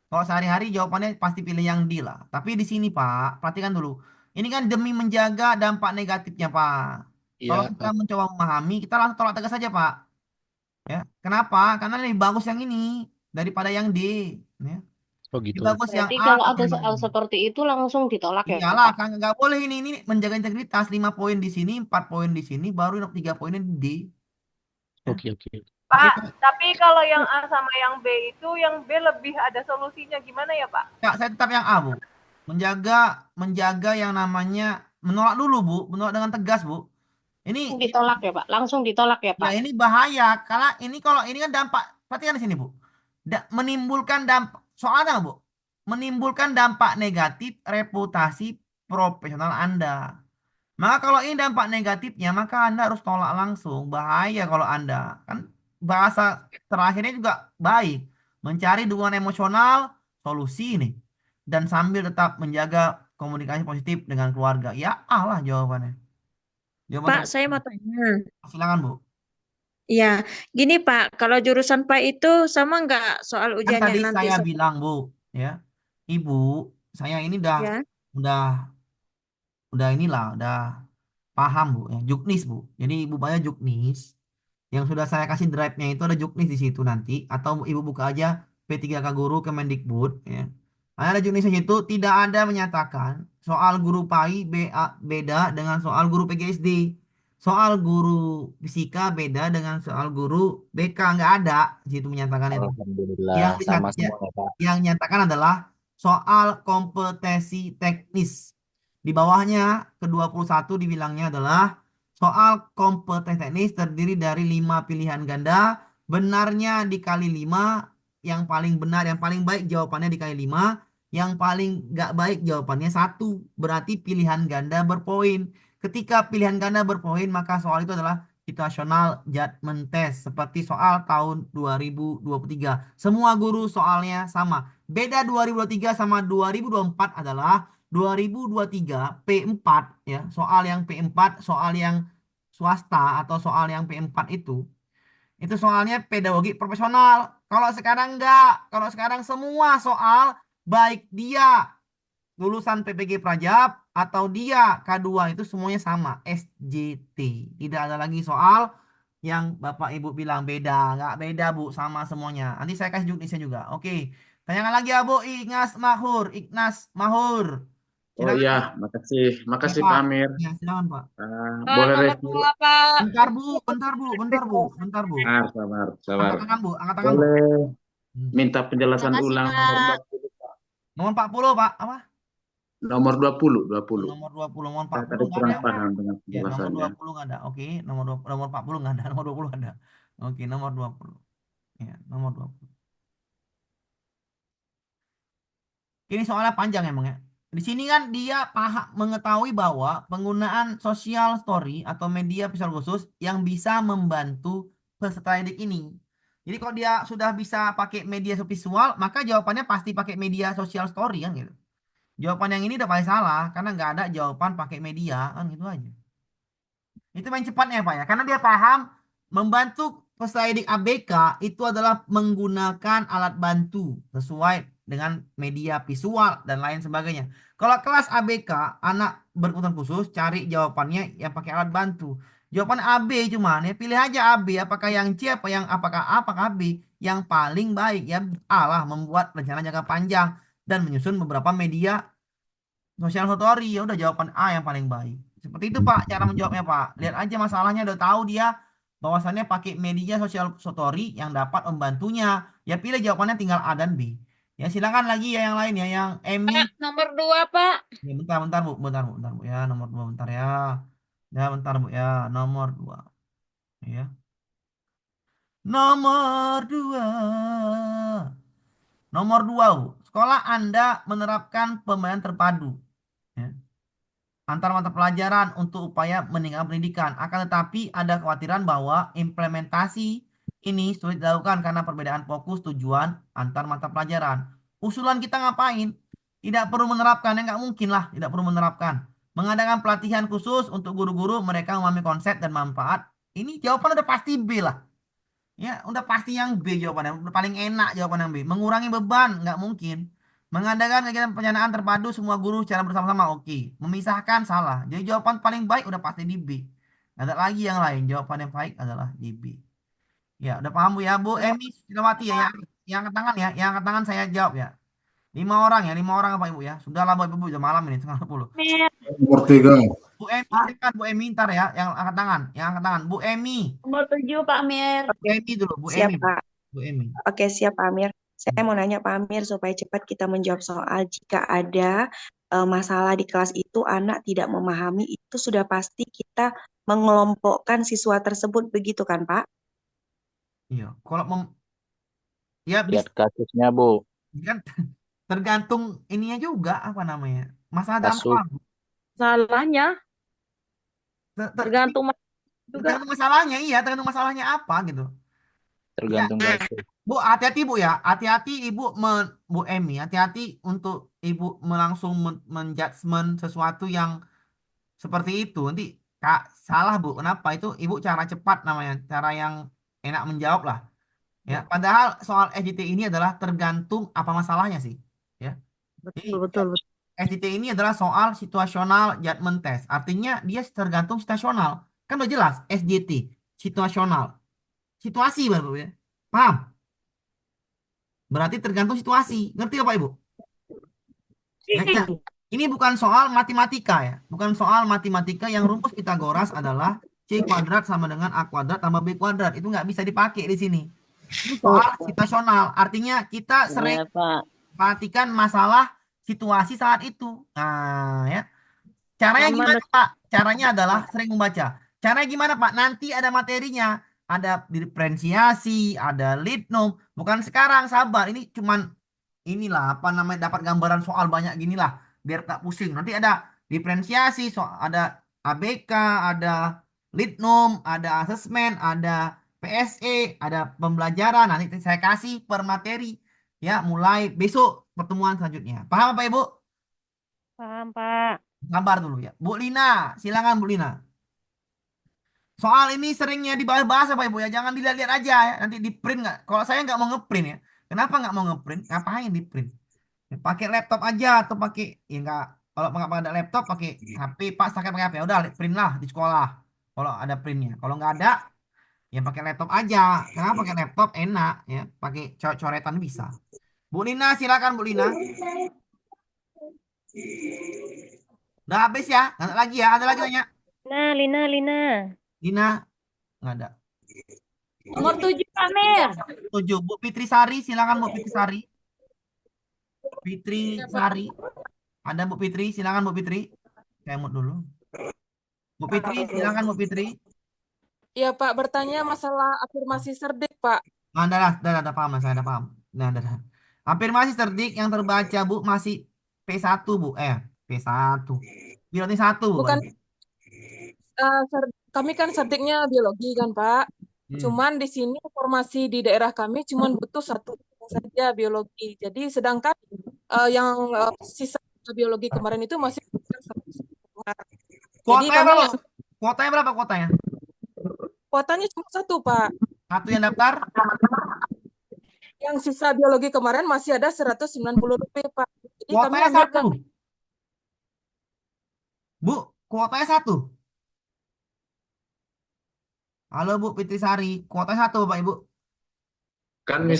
Kalau sehari-hari jawabannya pasti pilih yang D lah. Tapi di sini Pak, perhatikan dulu. Ini kan demi menjaga dampak negatifnya Pak. Kalau Iya, kita Pak. mencoba memahami, kita langsung tolak tegas saja Pak. Ya, kenapa? Karena lebih bagus yang ini daripada yang D. Ya. Oh Lebih gitu. bagus yang Berarti A kalau ada ketimbang soal D. seperti itu langsung ditolak ya, Iyalah, Pak? kan nggak boleh ini menjaga integritas 5 poin di sini, 4 poin di sini, baru 3 poinnya di D. Ya. Oke. Pak, tapi kalau yang A sama yang B itu, yang B lebih ada solusinya gimana ya Pak? Ya, saya tetap yang A, Bu. Menjaga yang namanya menolak dulu, Bu. Menolak dengan tegas, Bu. Ini Ditolak ya, Pak? Langsung ditolak ya, ya Pak? ini bahaya karena ini kalau ini kan dampak. Perhatikan di sini, Bu. Menimbulkan dampak soalnya, Bu. Menimbulkan dampak negatif reputasi profesional Anda. Maka kalau ini dampak negatifnya, maka Anda harus tolak langsung. Bahaya kalau Anda. Kan bahasa terakhirnya juga baik. Mencari dukungan emosional, solusi ini. Dan sambil tetap menjaga komunikasi positif dengan keluarga. Ya Allah jawabannya. Pak, saya mau tanya. Silakan Bu. Ya, gini Pak, kalau jurusan Pak itu sama nggak soal Kan ujiannya tadi nanti? saya bilang Bu, ya. Ibu, saya ini Ya. udah inilah, udah paham Bu ya, juknis Bu. Jadi Ibu bayar juknis. Yang sudah saya kasih drive-nya itu ada juknis di situ nanti. Atau Ibu buka aja P3K Guru Kemendikbud. Ya. Ada juknis di situ tidak ada menyatakan soal guru PAI beda dengan soal guru PGSD. Soal guru fisika beda dengan soal guru BK. Nggak ada di situ menyatakan itu. Alhamdulillah, Yang sama disat- ya- semua ya, Pak. yang nyatakan adalah soal kompetensi teknis. Di bawahnya ke-21 dibilangnya adalah soal kompetensi teknis terdiri dari 5 pilihan ganda. Benarnya dikali 5. Yang paling benar, yang paling baik jawabannya dikali 5. Yang paling nggak baik jawabannya 1. Berarti pilihan ganda berpoin. Ketika pilihan ganda berpoin, maka soal itu adalah situasional judgment test seperti soal tahun 2023. Semua guru soalnya sama. Beda 2023 sama 2024 adalah 2023 P4 ya, soal yang P4, soal yang swasta atau soal yang P4 itu soalnya pedagogi profesional. Kalau sekarang enggak, kalau sekarang semua soal baik dia lulusan PPG Prajab atau dia K2 itu semuanya sama SJT. Tidak ada lagi soal yang Bapak Ibu bilang beda, nggak beda Bu, sama semuanya. Nanti saya kasih juknisnya juga. Oke, tanyakan lagi ya Bu Ignas Mahur. Oh Silakan iya, Bu. makasih, Ya makasih Pak. Pak Amir. Ya silakan Pak. Pak, Boleh nomor review. 2, Pak. Bentar Bu. Sabar, Angkat sabar. tangan Bu, angkat tangan Bu. Boleh Hmm. minta penjelasan Makasih, ulang nomor Pak. 20, Pak. Nomor 40 Pak, apa? Nomor 20, 20. Nomor 20, nomor Saya 40 tadi nggak kurang ada. paham dengan Ya, nomor penjelasannya. 20 nggak ada. Oke, nomor 40 nggak ada, nomor 20 ada. Oke, nomor 20. Ya, nomor 20. Ini soalnya panjang emang ya. Di sini kan dia paham mengetahui bahwa penggunaan social story atau media visual khusus yang bisa membantu peserta didik ini. Jadi kalau dia sudah bisa pakai media visual, maka jawabannya pasti pakai media social story kan gitu. Jawaban yang ini udah pasti salah karena nggak ada jawaban pakai media kan gitu aja. Itu main cepatnya Pak ya. Karena dia paham membantu peserta didik ABK itu adalah menggunakan alat bantu sesuai dengan media visual dan lain sebagainya. Kalau kelas ABK, anak berkebutuhan khusus, cari jawabannya yang pakai alat bantu. Jawaban AB cuman ya pilih aja AB apakah yang C apa yang apakah A apakah B yang paling baik ya A lah membuat rencana jangka panjang dan menyusun beberapa media sosial story ya udah jawaban A yang paling baik. Seperti itu Pak cara menjawabnya Pak. Lihat aja masalahnya udah tahu dia bahwasannya pakai media sosial story yang dapat membantunya. Ya pilih jawabannya tinggal A dan B. Ya silakan lagi ya yang lain ya yang Emmy. Pak, nomor 2, Pak. Ya bentar Bu, bentar Bu ya nomor 2 bentar ya. Ya bentar Bu ya nomor 2 ya. Nomor 2. Nomor 2 Bu. Sekolah Anda menerapkan pembelajaran terpadu. Ya. Antar mata pelajaran untuk upaya meningkatkan pendidikan. Akan tetapi ada kekhawatiran bahwa implementasi ini sulit dilakukan karena perbedaan fokus tujuan antar mata pelajaran. Usulan kita ngapain? Tidak perlu menerapkan, ya nggak mungkin lah, tidak perlu menerapkan. Mengadakan pelatihan khusus untuk guru-guru mereka memahami konsep dan manfaat. Ini jawaban udah pasti B lah. Ya, udah pasti yang B jawabannya. Udah paling enak jawaban yang B. Mengurangi beban, nggak mungkin. Mengadakan kegiatan perencanaan terpadu semua guru secara bersama-sama, oke. Memisahkan, salah. Jadi jawaban paling baik udah pasti di B. Nggak ada lagi yang lain. Jawaban yang baik adalah di B. Ya, udah paham Bu ya. Bu Emi Silawati ya. Yang angkat tangan ya. Yang angkat tangan saya jawab ya. 5 orang ya. 5 orang apa Ibu ya. Sudahlah Bu Ibu, udah malam ini. Setengah 10. Nomor 3. Bu Emi, silakan Bu Emi ntar ya. Yang angkat tangan. Yang angkat tangan. Bu Emi. Nomor 7, Pak Amir. Bu Emi dulu. Bu Siap, Emi. Pak. Bu Emi. Oke, siap, Pak Amir. Saya mau nanya Pak Amir supaya cepat kita menjawab soal jika ada masalah di kelas itu anak tidak memahami itu sudah pasti kita mengelompokkan siswa tersebut begitu kan Pak? Iya. Kalau ya Lihat bisa kasusnya, Bu. kan tergantung ininya juga apa namanya masalah dalam Kasus. sekolah. Salahnya Tapi tergantung juga. tergantung masalahnya iya tergantung masalahnya apa gitu ya Tergantung kasus. Bu hati-hati Bu ya hati-hati Ibu Bu Emi hati-hati untuk Ibu melangsung menjudgment sesuatu yang seperti itu nanti Kak salah Bu kenapa itu Ibu cara cepat namanya cara yang enak menjawab lah ya padahal soal SJT ini adalah tergantung apa masalahnya sih ya. Jadi Betul. SJT ini adalah soal situasional judgment test. Artinya dia tergantung situasional. Kan udah jelas SJT, situasional. Situasi baru ya. Paham? Berarti tergantung situasi. Ngerti apa Ibu? Ya, ya. Ini bukan soal matematika ya. Bukan soal matematika yang rumus Pitagoras adalah C kuadrat sama dengan A kuadrat tambah B kuadrat. Itu nggak bisa dipakai di sini. Ini soal situasional. Artinya kita sering Iya, Pak. perhatikan masalah situasi saat itu. Nah, ya. Caranya Sama gimana, Pak? Caranya adalah sering membaca. Caranya gimana, Pak? Nanti ada materinya. Ada diferensiasi, ada lead nom. Bukan sekarang, sabar. Ini cuman inilah apa namanya dapat gambaran soal banyak gini lah biar tak pusing. Nanti ada diferensiasi, ada ABK, ada litnum, ada asesmen, ada PSE, ada pembelajaran. Nanti saya kasih per materi ya mulai besok pertemuan selanjutnya. Paham apa Ibu? Paham, Pak. Sabar dulu ya. Bu Lina, silakan Bu Lina. Soal ini seringnya dibahas-bahas apa Ibu ya? Jangan dilihat-lihat aja ya. Nanti di print nggak? Kalau saya nggak mau ngeprint ya. Kenapa nggak mau ngeprint? Ngapain di print? Ya, pakai laptop aja atau pakai ya nggak. Kalau nggak ada laptop pakai HP, Pak pakai HP. Ya udah print lah di sekolah. Kalau ada printnya. Kalau nggak ada ya pakai laptop aja. Karena pakai laptop enak ya. Pakai coretan bisa. Bu Lina silakan Bu Lina. Udah habis ya? Nggak ada lagi ya? Ada lagi tanya? Lina. Lina nggak ada. Nomor 7 Pak Mir. 7. Bu Fitri Sari silakan Bu Fitri Sari. Fitri Sari. Ada Bu Fitri, silakan Bu Fitri. Saya mute dulu. Bu Fitri, silakan Bu Fitri. Ya Pak, bertanya masalah afirmasi cerdik Pak. Nah, ada paham, saya ada paham. Nah, ada. Afirmasi cerdik yang terbaca Bu masih P1 Bu. P1. Pilotnya 1 Bu. Bukan, kami kan cerdiknya biologi kan Pak. Cuman di sini formasi di daerah kami cuman butuh satu saja biologi. Jadi sedangkan yang sisa biologi kemarin itu masih jadi Kuotanya kami berapa? Kuotanya berapa kuotanya? kuotanya cuma satu Pak. Satu yang daftar? Yang sisa biologi kemarin masih ada 190 lebih Pak. Jadi kami Kuotanya ambilkan 1. Bu, kuotanya 1. Halo Bu Fitri Sari, kuotanya 1 Bapak Ibu. Kan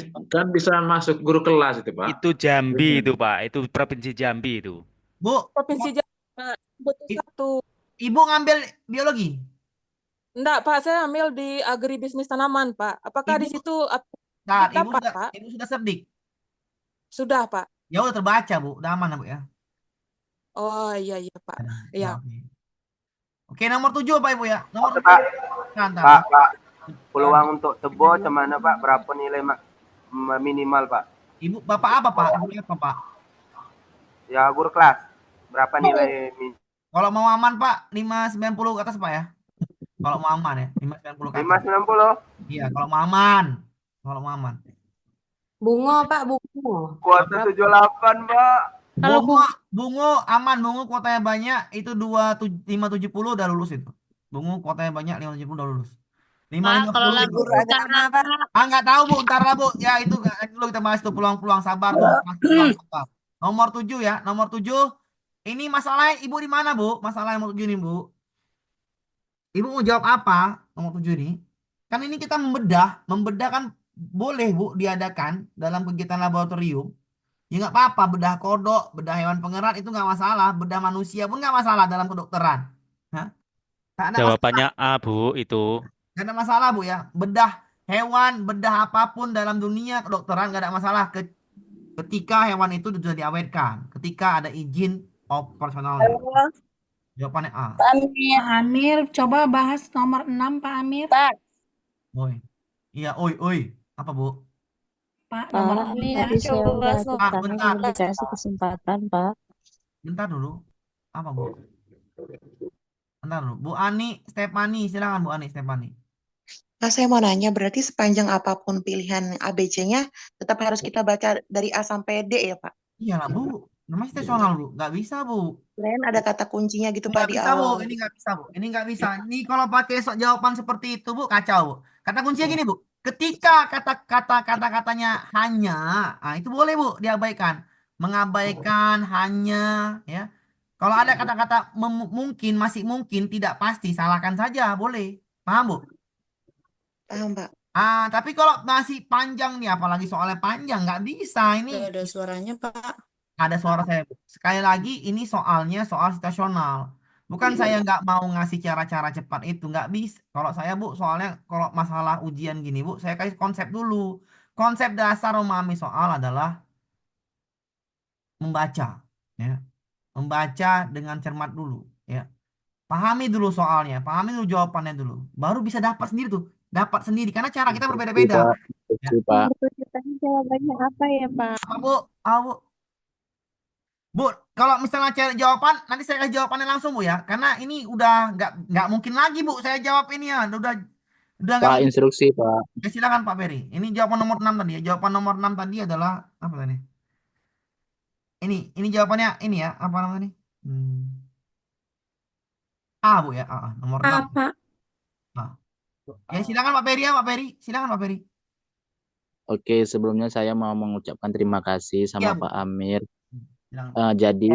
bisa masuk guru kelas itu, Pak. Itu Jambi itu, Pak. Itu Provinsi Jambi itu. Bu, Provinsi Jambi Pak, butuh satu. Ibu ngambil biologi? Enggak, Pak, saya ambil di agribisnis tanaman, Pak. Apakah di situ Nah, dapat, Pak? Ibu sudah cerdik? Sudah, Pak. Ya udah terbaca Bu, udah aman Bu ya. Oh iya Pak. Iya. Oke, nomor 7 Pak Ibu ya. Nomor Pak. Mantap. Pak, peluang untuk tebo cuman Pak? Berapa nilai minimal Pak? Ibu Bapak apa Pak? Ibu apa Pak? Ya guru kelas. Berapa nilai? Kalau mau aman Pak, 590 ke atas Pak ya. Kalau mau aman ya, 590 ke atas. 590? Iya, kalau mau aman. Kalau mau aman. Bungo Pak, bungo. Kuota 78 Pak. Bungo aman, bungo kuotanya banyak, itu 570 udah lulus itu. Bungo kuotanya banyak, 570 udah lulus. 550 kalau lagu utara Pak. Nggak tahu Bu, ntar lah Bu. Ya itu dulu kita bahas tuh peluang-peluang, sabar tuh. Sabar. Nomor 7 ya, nomor 7. Ini masalahnya Ibu di mana Bu? Masalah nomor 7 ini Bu. Ibu mau jawab apa nomor 7 ini? Kan ini kita membedah kan boleh Bu diadakan dalam kegiatan laboratorium. Ya nggak apa-apa, bedah kodok, bedah hewan pengerat itu nggak masalah, bedah manusia pun nggak masalah dalam kedokteran. Hah? Nggak ada Jawabannya masalah. A, Bu, itu. Nggak ada masalah Bu ya, bedah hewan, bedah apapun dalam dunia kedokteran nggak ada masalah ketika hewan itu sudah diawetkan, ketika ada izin operasionalnya. Jawabannya A. Pak Amir, coba bahas nomor 6 Pak Amir. Pak. Oi. Iya, oi. Apa Bu? Pak, nomor Pak, 6. tadi saya baca Pak, karena bentar. belum dikasih kesempatan, Pak. Bentar dulu. Apa Bu? Bentar dulu. Bu Ani Stefani, silakan Bu Ani Stefani. Nah, saya mau nanya, berarti sepanjang apapun pilihan ABC-nya, tetap harus kita baca dari A sampai D ya, Pak? Iyalah Bu, namanya situasional Bu, nggak bisa Bu. Kirain ada kata kuncinya gitu, Pak, Nggak di bisa Bu, awal. ini nggak bisa Bu, ini nggak bisa. Ini kalau pakai jawaban seperti itu Bu, kacau Bu. Kata kuncinya gini Bu, ketika kata-katanya hanya, nah itu boleh Bu diabaikan, mengabaikan hanya, ya. Kalau ada kata-kata mungkin, masih mungkin, tidak pasti, salahkan saja, boleh. Paham Bu? Paham, Pak. Tapi kalau masih panjang nih, apalagi soalnya panjang, nggak bisa. Ini Nggak ada suaranya Pak. ada suara saya. Sekali lagi, ini soalnya soal situasional. Bukan saya nggak mau ngasih cara-cara cepat itu, nggak bisa. Kalau saya Bu, soalnya kalau masalah ujian gini Bu, saya kasih konsep dulu. Konsep dasar memahami soal adalah membaca, ya. Membaca dengan cermat dulu, ya. Pahami dulu soalnya, pahami dulu jawabannya dulu. Baru bisa dapat sendiri tuh, dapat sendiri. Karena cara kita berbeda-beda. Ya. Jawabannya apa ya, Pak? Apa Bu? Bu, kalau misalnya cari jawaban, nanti saya kasih jawabannya langsung Bu ya. Karena ini udah nggak mungkin lagi Bu saya jawab ini ya. Udah nggak Pak, mungkin. instruksi, Pak. Ya, silakan Pak Ferry. Ini jawaban nomor 6 tadi ya. Jawaban nomor 6 tadi adalah apa tadi? Ini jawabannya ini ya. Apa namanya nih? A Bu ya. Nomor 6. Apa? A. Ya silakan Pak Ferry ya, Pak Ferry. Silakan Pak Ferry. Oke, sebelumnya saya mau mengucapkan terima kasih sama Iya Bu. Pak Amir. Silakan. Jadi,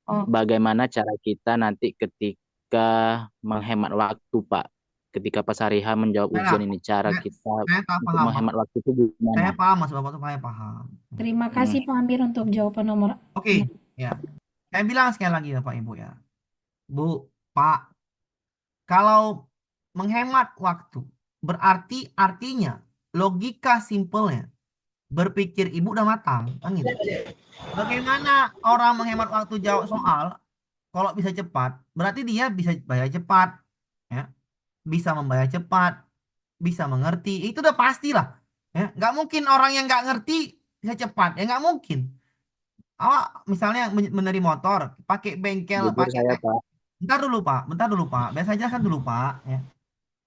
Oh. bagaimana cara kita nanti ketika menghemat waktu, Pak? Ketika pas hari H menjawab ujian ini, cara kita Saya tak untuk paham. menghemat waktu itu Saya gimana? paham Mas Bapak tuh saya paham. Terima kasih Pak Amir untuk jawaban nomor Oke, ya. Saya bilang sekali lagi ya Pak Ibu ya. Bu, Pak, kalau menghemat waktu berarti artinya logika simpelnya berpikir Ibu udah matang, kan gitu. Bagaimana orang menghemat waktu jawab soal kalau bisa cepat? Berarti dia bisa bayar cepat, ya. Bisa membayar cepat, bisa mengerti. Itu udah pastilah. Ya, nggak mungkin orang yang nggak ngerti bisa cepat. Ya nggak mungkin. Awak misalnya benerin motor, pakai bengkel, Jujur pakai saya, Pak. bentar dulu Pak, biar saya jelaskan dulu Pak,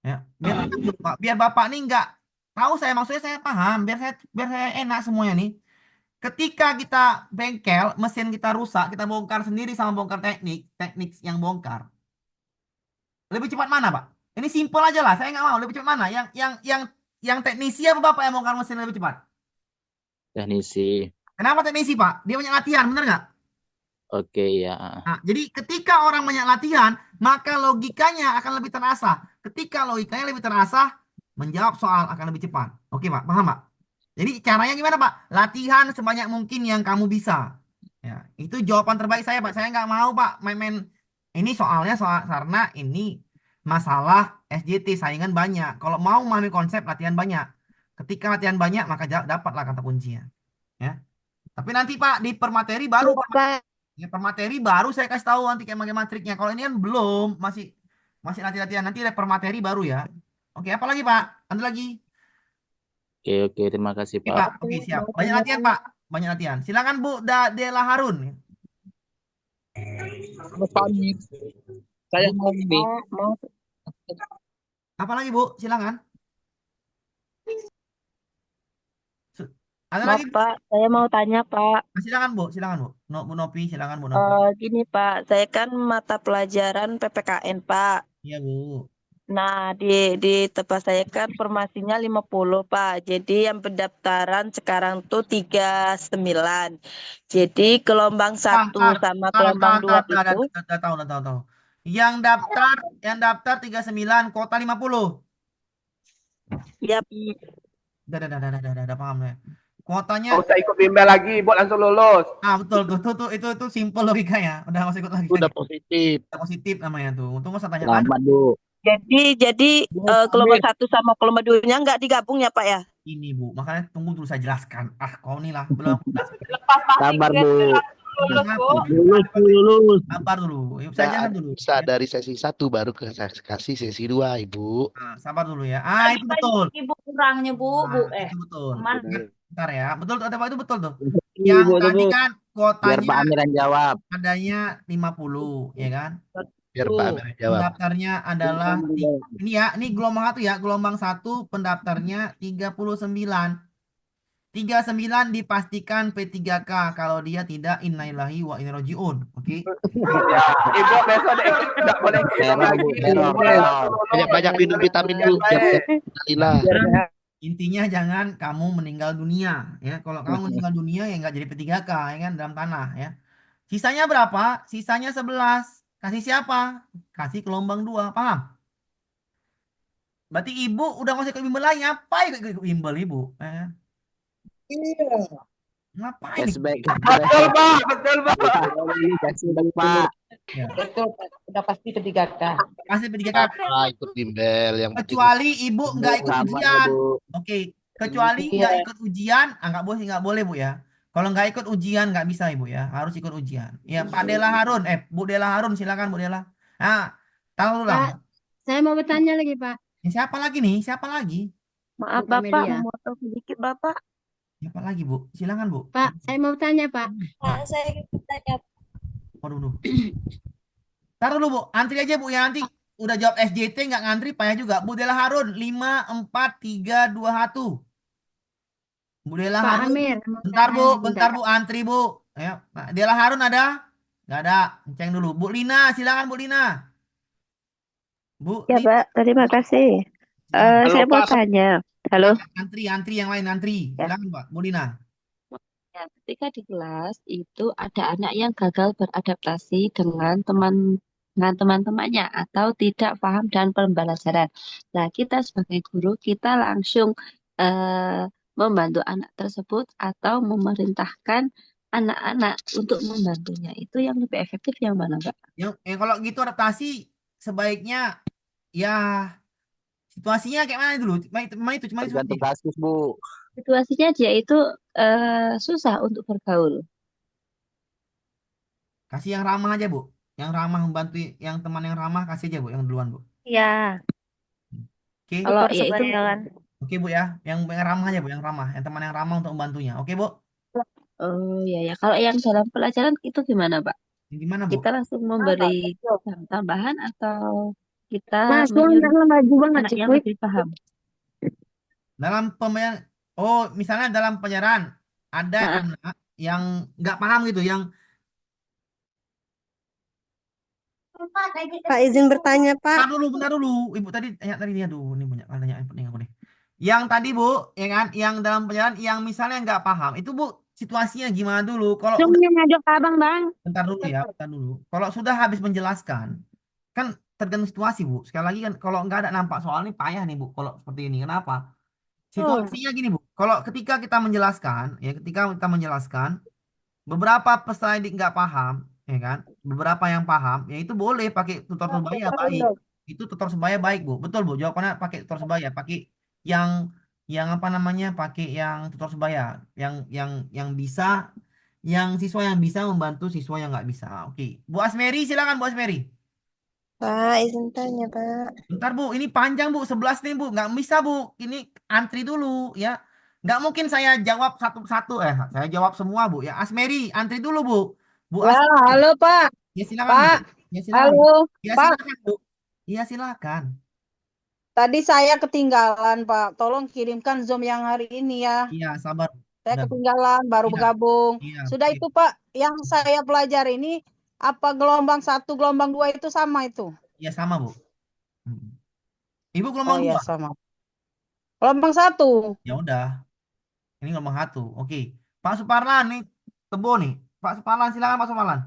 ya, biar tenang dulu, Pak, biar Bapak nih nggak tahu saya maksudnya saya paham, biar saya enak semuanya nih. Ketika kita bengkel, mesin kita rusak, kita bongkar sendiri sama bongkar teknik yang bongkar. Lebih cepat mana Pak? Ini simpel aja lah, saya nggak mau lebih cepat mana? Yang teknisi apa Bapak yang bongkar mesin lebih cepat? Teknisi. Kenapa teknisi Pak? Dia banyak latihan, bener nggak? Oke, ya. Nah, jadi ketika orang banyak latihan, maka logikanya akan lebih terasa. Ketika logikanya lebih terasa, menjawab soal akan lebih cepat. Oke, Pak. Paham, Pak? Jadi caranya gimana, Pak? Latihan sebanyak mungkin yang kamu bisa. Ya, itu jawaban terbaik saya, Pak. Saya nggak mau, Pak, main-main. Ini soalnya karena ini masalah SJT, saingan banyak. Kalau mau memahami konsep, latihan banyak. Ketika latihan banyak, maka dapatlah kata kuncinya. Ya. Tapi nanti, Pak, di permateri baru, Pak. Ya, permateri baru saya kasih tahu nanti kayak matriknya. Kalau ini kan belum, masih latihan-latihan. Nanti ada permateri baru ya. Oke, apa lagi Pak? Ada lagi? Oke, terima kasih, Oke Pak. Pak, oke siap. Banyak latihan Pak, banyak latihan. Silakan Bu Dela Harun. Pak Amir, saya mau Apa lagi Bu? Silakan. Ada Maaf lagi Bu? Pak, saya mau tanya Pak. Silakan Bu. Bu Nopi, silakan Bu Nopi. Gini Pak, saya kan mata pelajaran PPKN Pak. Iya Bu. Nah, di tempat saya kan formasinya 50 Pak. Jadi yang pendaftaran sekarang tuh 39. Jadi gelombang 1 sama gelombang 2 itu. Udah tahu. Yang daftar 39, kota 50. Iya. Udah paham ya. Kuotanya. Nggak usah ikut bimbel lagi, buat langsung lulus. Betul tuh itu simple logikanya. Udah masuk ikut lagi. Udah positif. Udah positif namanya tuh. Untung masa tanya Selamat, Bu. Jadi gelombang 1 sama gelombang 2-nya nggak digabung ya Pak ya? Ini Bu, makanya tunggu dulu saya jelaskan. Kau nih lah belum. Sabar, Bu. Lulus. Sabar dulu. Saya jelaskan dulu. Bisa dari sesi 1 baru ke kasih sesi 2, Ibu. Sabar dulu ya. Itu betul. Ibu kurangnya Bu. Itu betul. Aman. Bentar ya. Betul ada Pak itu betul tuh. Yang tadi kan Biar Pak kuotanya Amir yang jawab. adanya 50, ya kan? Biar Pak Amir yang jawab. Pendaftarnya adalah ini ya, ini gelombang 1 ya. Gelombang 1 pendaftarnya 39. 39 dipastikan P3K kalau dia tidak innalillahi wa inna rojiun. Oke. Ya, Ibu besok deh nggak boleh kirim lagi. Banyak-banyak minum vitamin Bu. Intinya jangan kamu meninggal dunia ya. Kalau kamu meninggal dunia ya nggak jadi P3K ya kan, dalam tanah ya. Sisanya berapa? Sisanya 11. Kasih siapa? Kasih gelombang 2. Paham? Berarti Ibu udah nggak usah ikut bimbel lagi. Ngapain ikut bimbel Ibu? Iya. Ngapain? Betul Pak. Kasih Pak. Betul, udah pasti P3K. Pasti P3K. Ikut bimbel yang Kecuali Ibu nggak ikut ujian. Oke. Kecuali Iya. nggak ikut ujian, nggak boleh Bu ya. Kalau nggak ikut ujian nggak bisa Ibu ya, harus ikut ujian. Ya Pak Dela Harun, Bu Dela Harun silakan Bu Dela. Nah, tahu lah. Saya mau bertanya lagi Pak. Siapa lagi nih? Siapa lagi? Maaf Bu Bapak, Kamelia. mau tahu sedikit Bapak. Siapa lagi, Bu? Silakan, Bu. Pak, saya mau tanya, Pak. Nah, Saya tanya. waduh, duh. Taruh dulu, Bu. Antri aja, Bu. Ya, nanti udah jawab SJT nggak ngantri, payah juga. Bu Dela Harun, 5, 4, 3, 2, 1. Bu Dela Pak Harun. Amir, mau Bentar, Bu. tanya Bentar, sebentar. Bu. Antri, Bu. Ya. Nah, Dela Harun ada? Nggak ada. Ceng dulu. Bu Lina, silakan, Bu Lina. Bu Ya, Lina, Pak. Terima kasih. silakan. Halo Saya mau Pak, tanya. Halo. Antri, antri yang lain, antri. Ya. Silakan, Pak. Bu Lina. Ya, ketika di kelas itu ada anak yang gagal beradaptasi dengan teman-temannya atau tidak paham dan pembelajaran. Nah, kita sebagai guru kita langsung membantu anak tersebut atau memerintahkan anak-anak untuk membantunya. Itu yang lebih efektif yang mana, Mbak? Yang kalau gitu adaptasi sebaiknya ya situasinya kayak mana dulu? Cuma itu Tergantung aja. kasus, Bu. Situasinya dia itu susah untuk bergaul. Kasih yang ramah aja, Bu. Yang ramah membantu, yang teman yang ramah kasih aja, Bu, yang duluan, Bu. Ya, Oke. Kalau tutor ya itu sebaya kan. Oke, Bu ya. Yang ramah aja, Bu, yang ramah, yang teman yang ramah untuk membantunya. Oke, Bu. Oh ya ya, kalau yang dalam pelajaran itu gimana, Pak? Yang gimana, Bu? Kita langsung memberi tambahan atau kita Mas, lu menyuruh nggak baju banget anak sih, yang Kuy. lebih paham? Dalam pembelajaran, oh, misalnya dalam pelajaran ada Nah, anak yang nggak paham gitu, yang Pak, izin bertanya, Pak. bentar dulu. Ibu tadi tanya tadi dia, aduh, ini banyak tanya penting aku nih. Yang tadi, Bu, ya kan, yang dalam pelajaran yang misalnya nggak paham, itu, Bu, situasinya gimana dulu? Kalau udah, Zoom-nya ngajak ke abang, Bang. bentar dulu ya, bentar dulu. Kalau sudah habis menjelaskan, kan tergantung situasi, Bu. Sekali lagi kan, kalau nggak ada nampak soal ini payah nih, Bu. Kalau seperti ini, kenapa? Situasinya gini, Bu. Kalau ketika kita menjelaskan, ya ketika kita menjelaskan, beberapa peserta didik nggak paham, ya kan? Beberapa yang paham, ya itu boleh pakai tutor sebaya baik. Itu tutor sebaya baik, Bu. Betul, Bu. Jawabannya pakai tutor sebaya, pakai yang yang apa namanya? Pakai yang tutor sebaya, yang bisa, yang siswa yang bisa membantu siswa yang nggak bisa. Oke. Bu Asmeri, silakan, Bu Asmeri. Pak, izin tanya, Pak. Bentar, Bu, ini panjang, Bu, 11 nih, Bu. Nggak bisa, Bu. Ini antri dulu ya. Nggak mungkin saya jawab satu-satu. Saya jawab semua, Bu. Ya, Asmeri, antri dulu, Bu. Bu Ya, Asmeri. halo Pak. Ya, silakan, Bu. Pak, Ya, silakan, Bu. halo Ya, Pak. silakan, Bu. Ya, silakan. Tadi saya ketinggalan Pak. Tolong kirimkan Zoom yang hari ini ya. Iya, sabar. Saya Bentar. ketinggalan, baru Iya, bergabung. iya, Sudah iya. itu Pak, yang saya pelajari ini apa gelombang 1, gelombang 2 itu sama itu? Ya, sama, Bu. Ibu Oh gelombang iya 2. sama. Gelombang 1. Ya udah. Ini gelombang 1. Oke. Pak Suparlan nih, Tebo nih. Pak Suparlan, silakan, Pak Suparlan.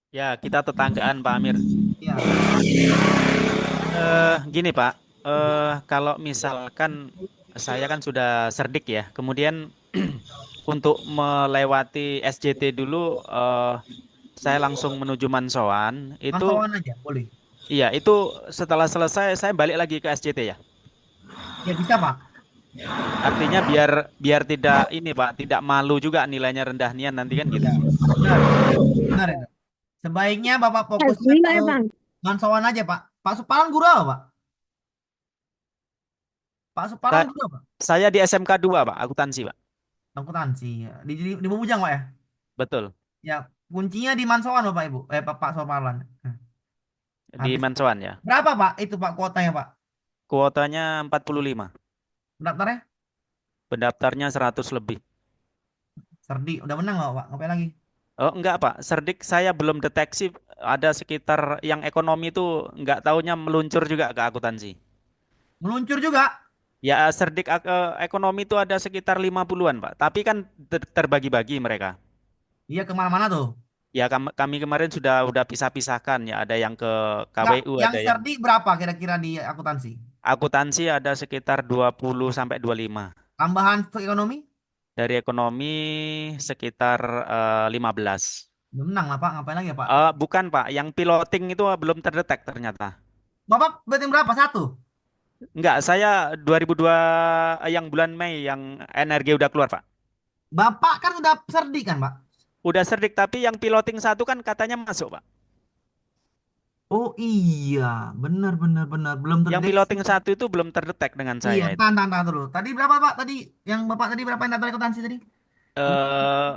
Ya, kita tetanggaan, Pak Amir. Iya. Gini, Pak. Kalau misalkan saya kan sudah serdik ya, kemudian untuk melewati SJT dulu, saya langsung menuju Mansoan. Itu, Mansoan aja, boleh. iya, itu setelah selesai saya balik lagi ke SJT ya. Ya, bisa, Pak. Artinya biar tidak ini, Pak, tidak malu juga nilainya rendah nian nanti kan gitu. Benar. Benar itu. Sebaiknya Bapak fokusnya Gila ya, ke Bang. Mansoan aja, Pak. Pak Suparlan guru apa, Pak? Pak Suparlan Sa- guru apa? Saya di SMK 2, Pak, akuntansi, Pak. Akuntansi. Ya. Di Bumujang, Pak ya? Betul. Ya, kuncinya di Mansoan, Bapak Ibu. Pak Suparlan. Di Habis. Mansoan ya. Berapa, Pak? Itu, Pak, kuotanya, Pak? Kuotanya 45. Pendaftarnya? Pendaftarnya 100 lebih. Serdi. Udah menang nggak, Pak? Ngapain lagi? Oh, enggak, Pak. Serdik saya belum deteksi, ada sekitar yang ekonomi itu enggak taunya meluncur juga ke akuntansi. Meluncur juga? Ya, serdik ekonomi itu ada sekitar 50-an, Pak. Tapi kan terbagi-bagi mereka. Iya, kemana-mana tuh. Ya, kami kemarin udah pisah-pisahkan ya. Ada yang ke Nggak, KWU, yang ada yang Serdi berapa kira-kira di akuntansi? akuntansi ada sekitar 20 sampai 25. Tambahan untuk ekonomi? Dari ekonomi sekitar 15. Udah menang lah, Pak. Ngapain lagi ya, Pak? Bukan, Pak. Yang piloting itu belum terdetek ternyata. Bapak berarti berapa? 1? Enggak, saya 2002 yang bulan Mei yang energi udah keluar, Pak. Bapak kan udah Serdi kan, Pak? Udah serdik, tapi yang piloting 1 kan katanya masuk, Pak. Oh iya, benar benar benar belum Yang terdeteksi. piloting 1 itu belum terdetek dengan Iya, saya itu. tahan dulu. Tadi berapa Pak? Tadi yang Bapak tadi berapa yang daftar akuntansi tadi? Eh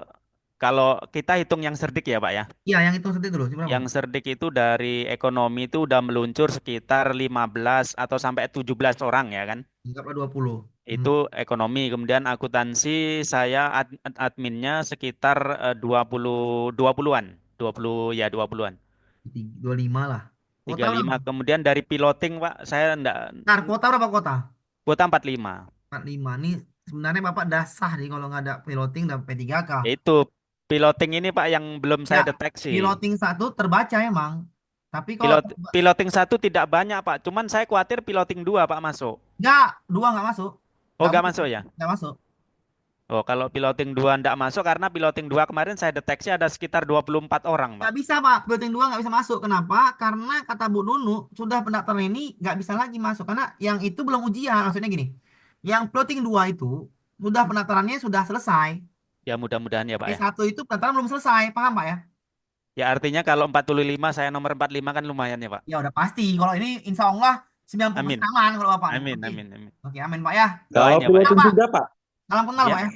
Kalau kita hitung yang cerdik ya Pak ya. Iya, yang itu sedih dulu, berapa? Yang cerdik itu dari ekonomi itu udah meluncur sekitar 15 atau sampai 17 orang ya kan. Anggaplah 20. Itu ekonomi. Kemudian akuntansi saya adminnya sekitar 20 20-an. 20 ya 20-an. 25 lah. Kota 35. berapa? Kemudian dari piloting Pak, saya enggak Ntar, kota berapa kota? kuota 45. 45. Nih sebenarnya Bapak dah sah nih kalau nggak ada piloting dan P3K. Itu piloting ini Pak yang belum Ya, saya deteksi. piloting satu terbaca emang. Tapi kalau Piloting 1 tidak banyak Pak. Cuman saya khawatir piloting 2 Pak masuk. nggak, dua nggak masuk. Oh nggak masuk ya? Nggak masuk. Oh kalau piloting 2 nggak masuk karena piloting 2 kemarin saya deteksi ada sekitar 24 orang Pak. Nggak bisa Pak, piloting dua nggak bisa masuk. Kenapa? Karena kata Bu Nunu, sudah pendaftaran ini nggak bisa lagi masuk. Karena yang itu belum ujian. Maksudnya gini, yang piloting dua itu sudah pendaftarannya sudah selesai. Ya mudah-mudahan ya Pak ya. Satu itu pendaftaran belum selesai, paham Pak ya? Ya artinya kalau 45 saya nomor 45 kan lumayan ya Pak. Ya udah pasti. Kalau ini insya Allah 90% Amin. aman kalau Bapak. Amin, Oke. amin, amin. Oke, amin Pak ya. Kalau Doain ya Pak. piloting Apa? 3 Pak. Salam kenal Ya. Pak ya.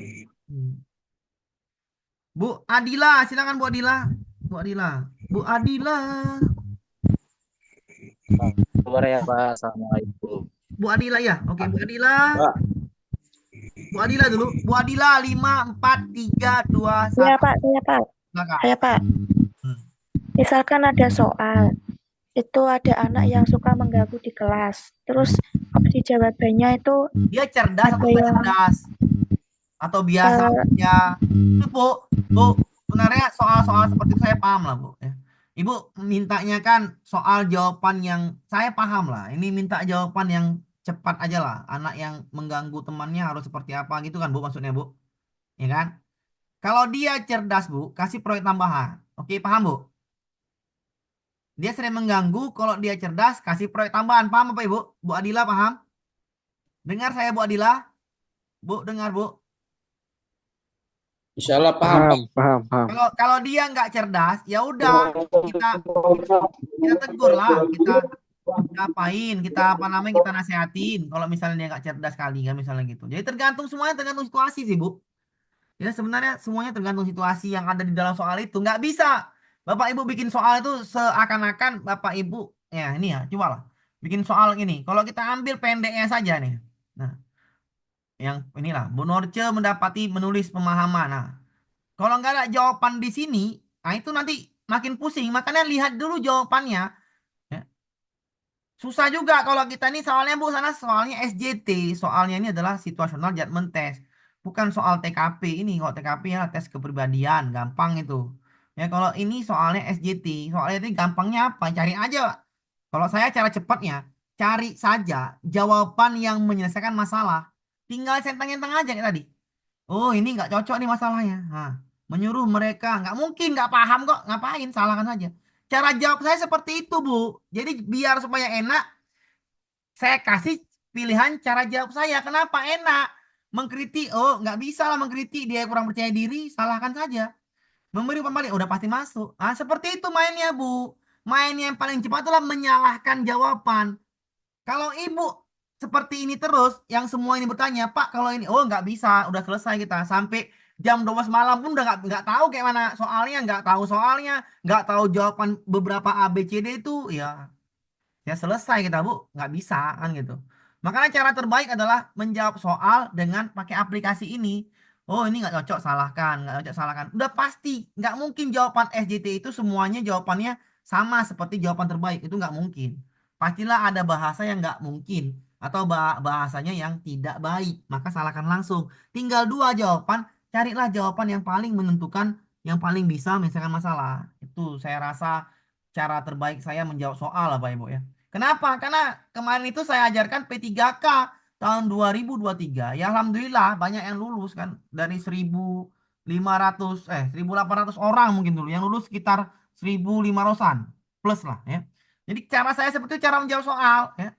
Bu Adila, silakan Bu Adila. Bu Adila. Bu Adila. Kabar ya Pak, Assalamualaikum. Bu Adila ya. Oke, Bu Adila. Bu Adila dulu. Bu Adila 5 4 3 2 1. Iya Pak, saya Pak. Silakan. Saya Pak. Misalkan ada soal, itu ada anak yang suka mengganggu di kelas. Terus opsi jawabannya itu Dia cerdas ada atau nggak yang cerdas? Atau biasa aja? Itu Bu, sebenarnya soal-soal seperti itu saya paham lah Bu. Ya. Ibu mintanya kan soal jawaban yang saya paham lah. Ini minta jawaban yang cepat aja lah. Anak yang mengganggu temannya harus seperti apa gitu kan Bu maksudnya Bu. Ya kan? Kalau dia cerdas Bu, kasih proyek tambahan. Oke, paham Bu? Dia sering mengganggu, kalau dia cerdas kasih proyek tambahan. Paham apa Ibu? Bu Adila paham? Dengar saya Bu Adila? Bu, dengar Bu. Insya Allah paham. Paham. Kalau dia nggak cerdas, ya udah kita tegur lah, kita ngapain, kita apa namanya, kita nasehatin. Kalau misalnya dia nggak cerdas kali kan, misalnya gitu. Jadi semuanya tergantung situasi sih Bu. Ya sebenarnya semuanya tergantung situasi yang ada di dalam soal itu. Nggak bisa Bapak Ibu bikin soal itu seakan-akan Bapak Ibu ya ini ya, coba lah bikin soal ini. Kalau kita ambil pendeknya saja nih. Nah, yang inilah Bu Norce mendapati menulis pemahaman. Nah, kalau nggak ada jawaban di sini, nah itu nanti makin pusing. Makanya lihat dulu jawabannya. Ya. Susah juga kalau kita ini soalnya Bu, sana soalnya SJT. Soalnya ini adalah situational judgment test. Bukan soal TKP ini. Kalau TKP ya tes kepribadian, gampang itu. Ya kalau ini soalnya SJT. Soalnya ini gampangnya apa? Cari aja. Kalau saya cara cepatnya, cari saja jawaban yang menyelesaikan masalah. Tinggal centang-centang aja kayak tadi. Oh ini nggak cocok nih masalahnya. Nah, menyuruh mereka. Nggak mungkin, nggak paham kok. Ngapain? Salahkan saja. Cara jawab saya seperti itu, Bu. Jadi biar supaya enak, saya kasih pilihan cara jawab saya. Kenapa enak? Mengkritik, oh nggak bisa lah mengkritik. Dia kurang percaya diri, salahkan saja. Memberi umpan balik, udah pasti masuk. Ah, seperti itu mainnya, Bu. Mainnya yang paling cepat adalah menyalahkan jawaban. Kalau ibu seperti ini terus, yang semua ini bertanya, Pak, kalau ini, oh nggak bisa, udah selesai kita. Sampai jam 12 malam pun udah nggak tahu kayak mana soalnya, nggak tahu jawaban beberapa A, B, C, D itu, ya selesai kita Bu, nggak bisa kan gitu. Makanya cara terbaik adalah menjawab soal dengan pakai aplikasi ini. Oh ini nggak cocok, salahkan, nggak cocok, salahkan. Udah pasti, nggak mungkin jawaban SJT itu semuanya jawabannya sama seperti jawaban terbaik, itu nggak mungkin. Pastilah ada bahasa yang nggak mungkin atau bahasanya yang tidak baik, maka salahkan langsung. Tinggal dua jawaban, carilah jawaban yang paling menentukan, yang paling bisa menyelesaikan masalah. Itu saya rasa cara terbaik saya menjawab soal lah Pak Ibu ya. Kenapa? Karena kemarin itu saya ajarkan P3K tahun 2023. Ya alhamdulillah banyak yang lulus kan, dari 1.800 orang mungkin dulu yang lulus, sekitar 1.500-an plus lah ya. Jadi cara saya seperti itu cara menjawab soal ya.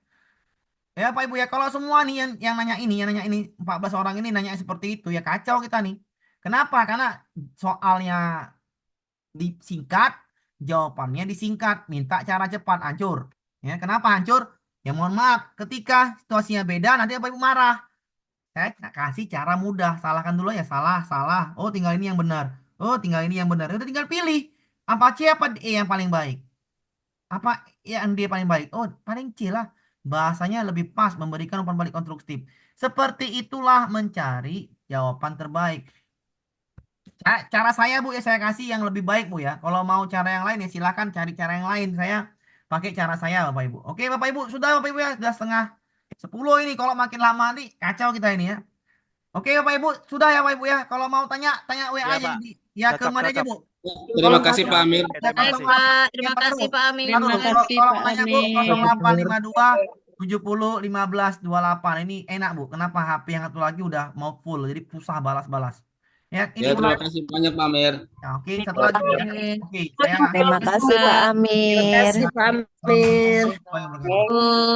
Ya Pak Ibu ya, kalau semua nih yang nanya ini 14 orang ini nanya seperti itu ya kacau kita nih. Kenapa? Karena soalnya disingkat, Jawabannya disingkat, minta cara cepat, hancur. Ya, kenapa hancur? Ya mohon maaf, ketika situasinya beda nanti Bapak Ibu marah. Saya kasih cara mudah, salahkan dulu ya, salah, salah. Oh, tinggal ini yang benar. Oh, tinggal ini yang benar. Udah tinggal pilih. Apa C apa E yang paling baik? Apa yang D paling baik? Oh, paling C lah. Bahasanya lebih pas, memberikan umpan balik konstruktif. Seperti itulah mencari jawaban terbaik. Cara saya Bu ya saya kasih yang lebih baik Bu ya. Kalau mau cara yang lain ya silakan cari cara yang lain. Saya pakai cara saya Bapak Ibu. Oke Bapak Ibu, sudah Bapak Ibu ya, sudah setengah 10 ini. Kalau makin lama nanti kacau kita ini ya. Oke Bapak Ibu, sudah ya Bapak Ibu ya. Kalau mau tanya, tanya WA Ya aja. Pak, Ya ke cocok, mana aja cocok. Bu? Terima kasih Pak Amir. Oke, terima kasih. Terima kasih Pak Amir. Terima kasih Pak Kalau nanya Bu, 0852 70 15 28. Ini enak Bu. Kenapa HP yang satu lagi udah mau full. Jadi susah balas-balas. Ya, ini Ya, terima kasih banyak Pak Amir. Ya, oke, satu lagi Bu ya. Oke, saya Terima kasih Pak Amir. Terima kasih Pak Amir. Amir.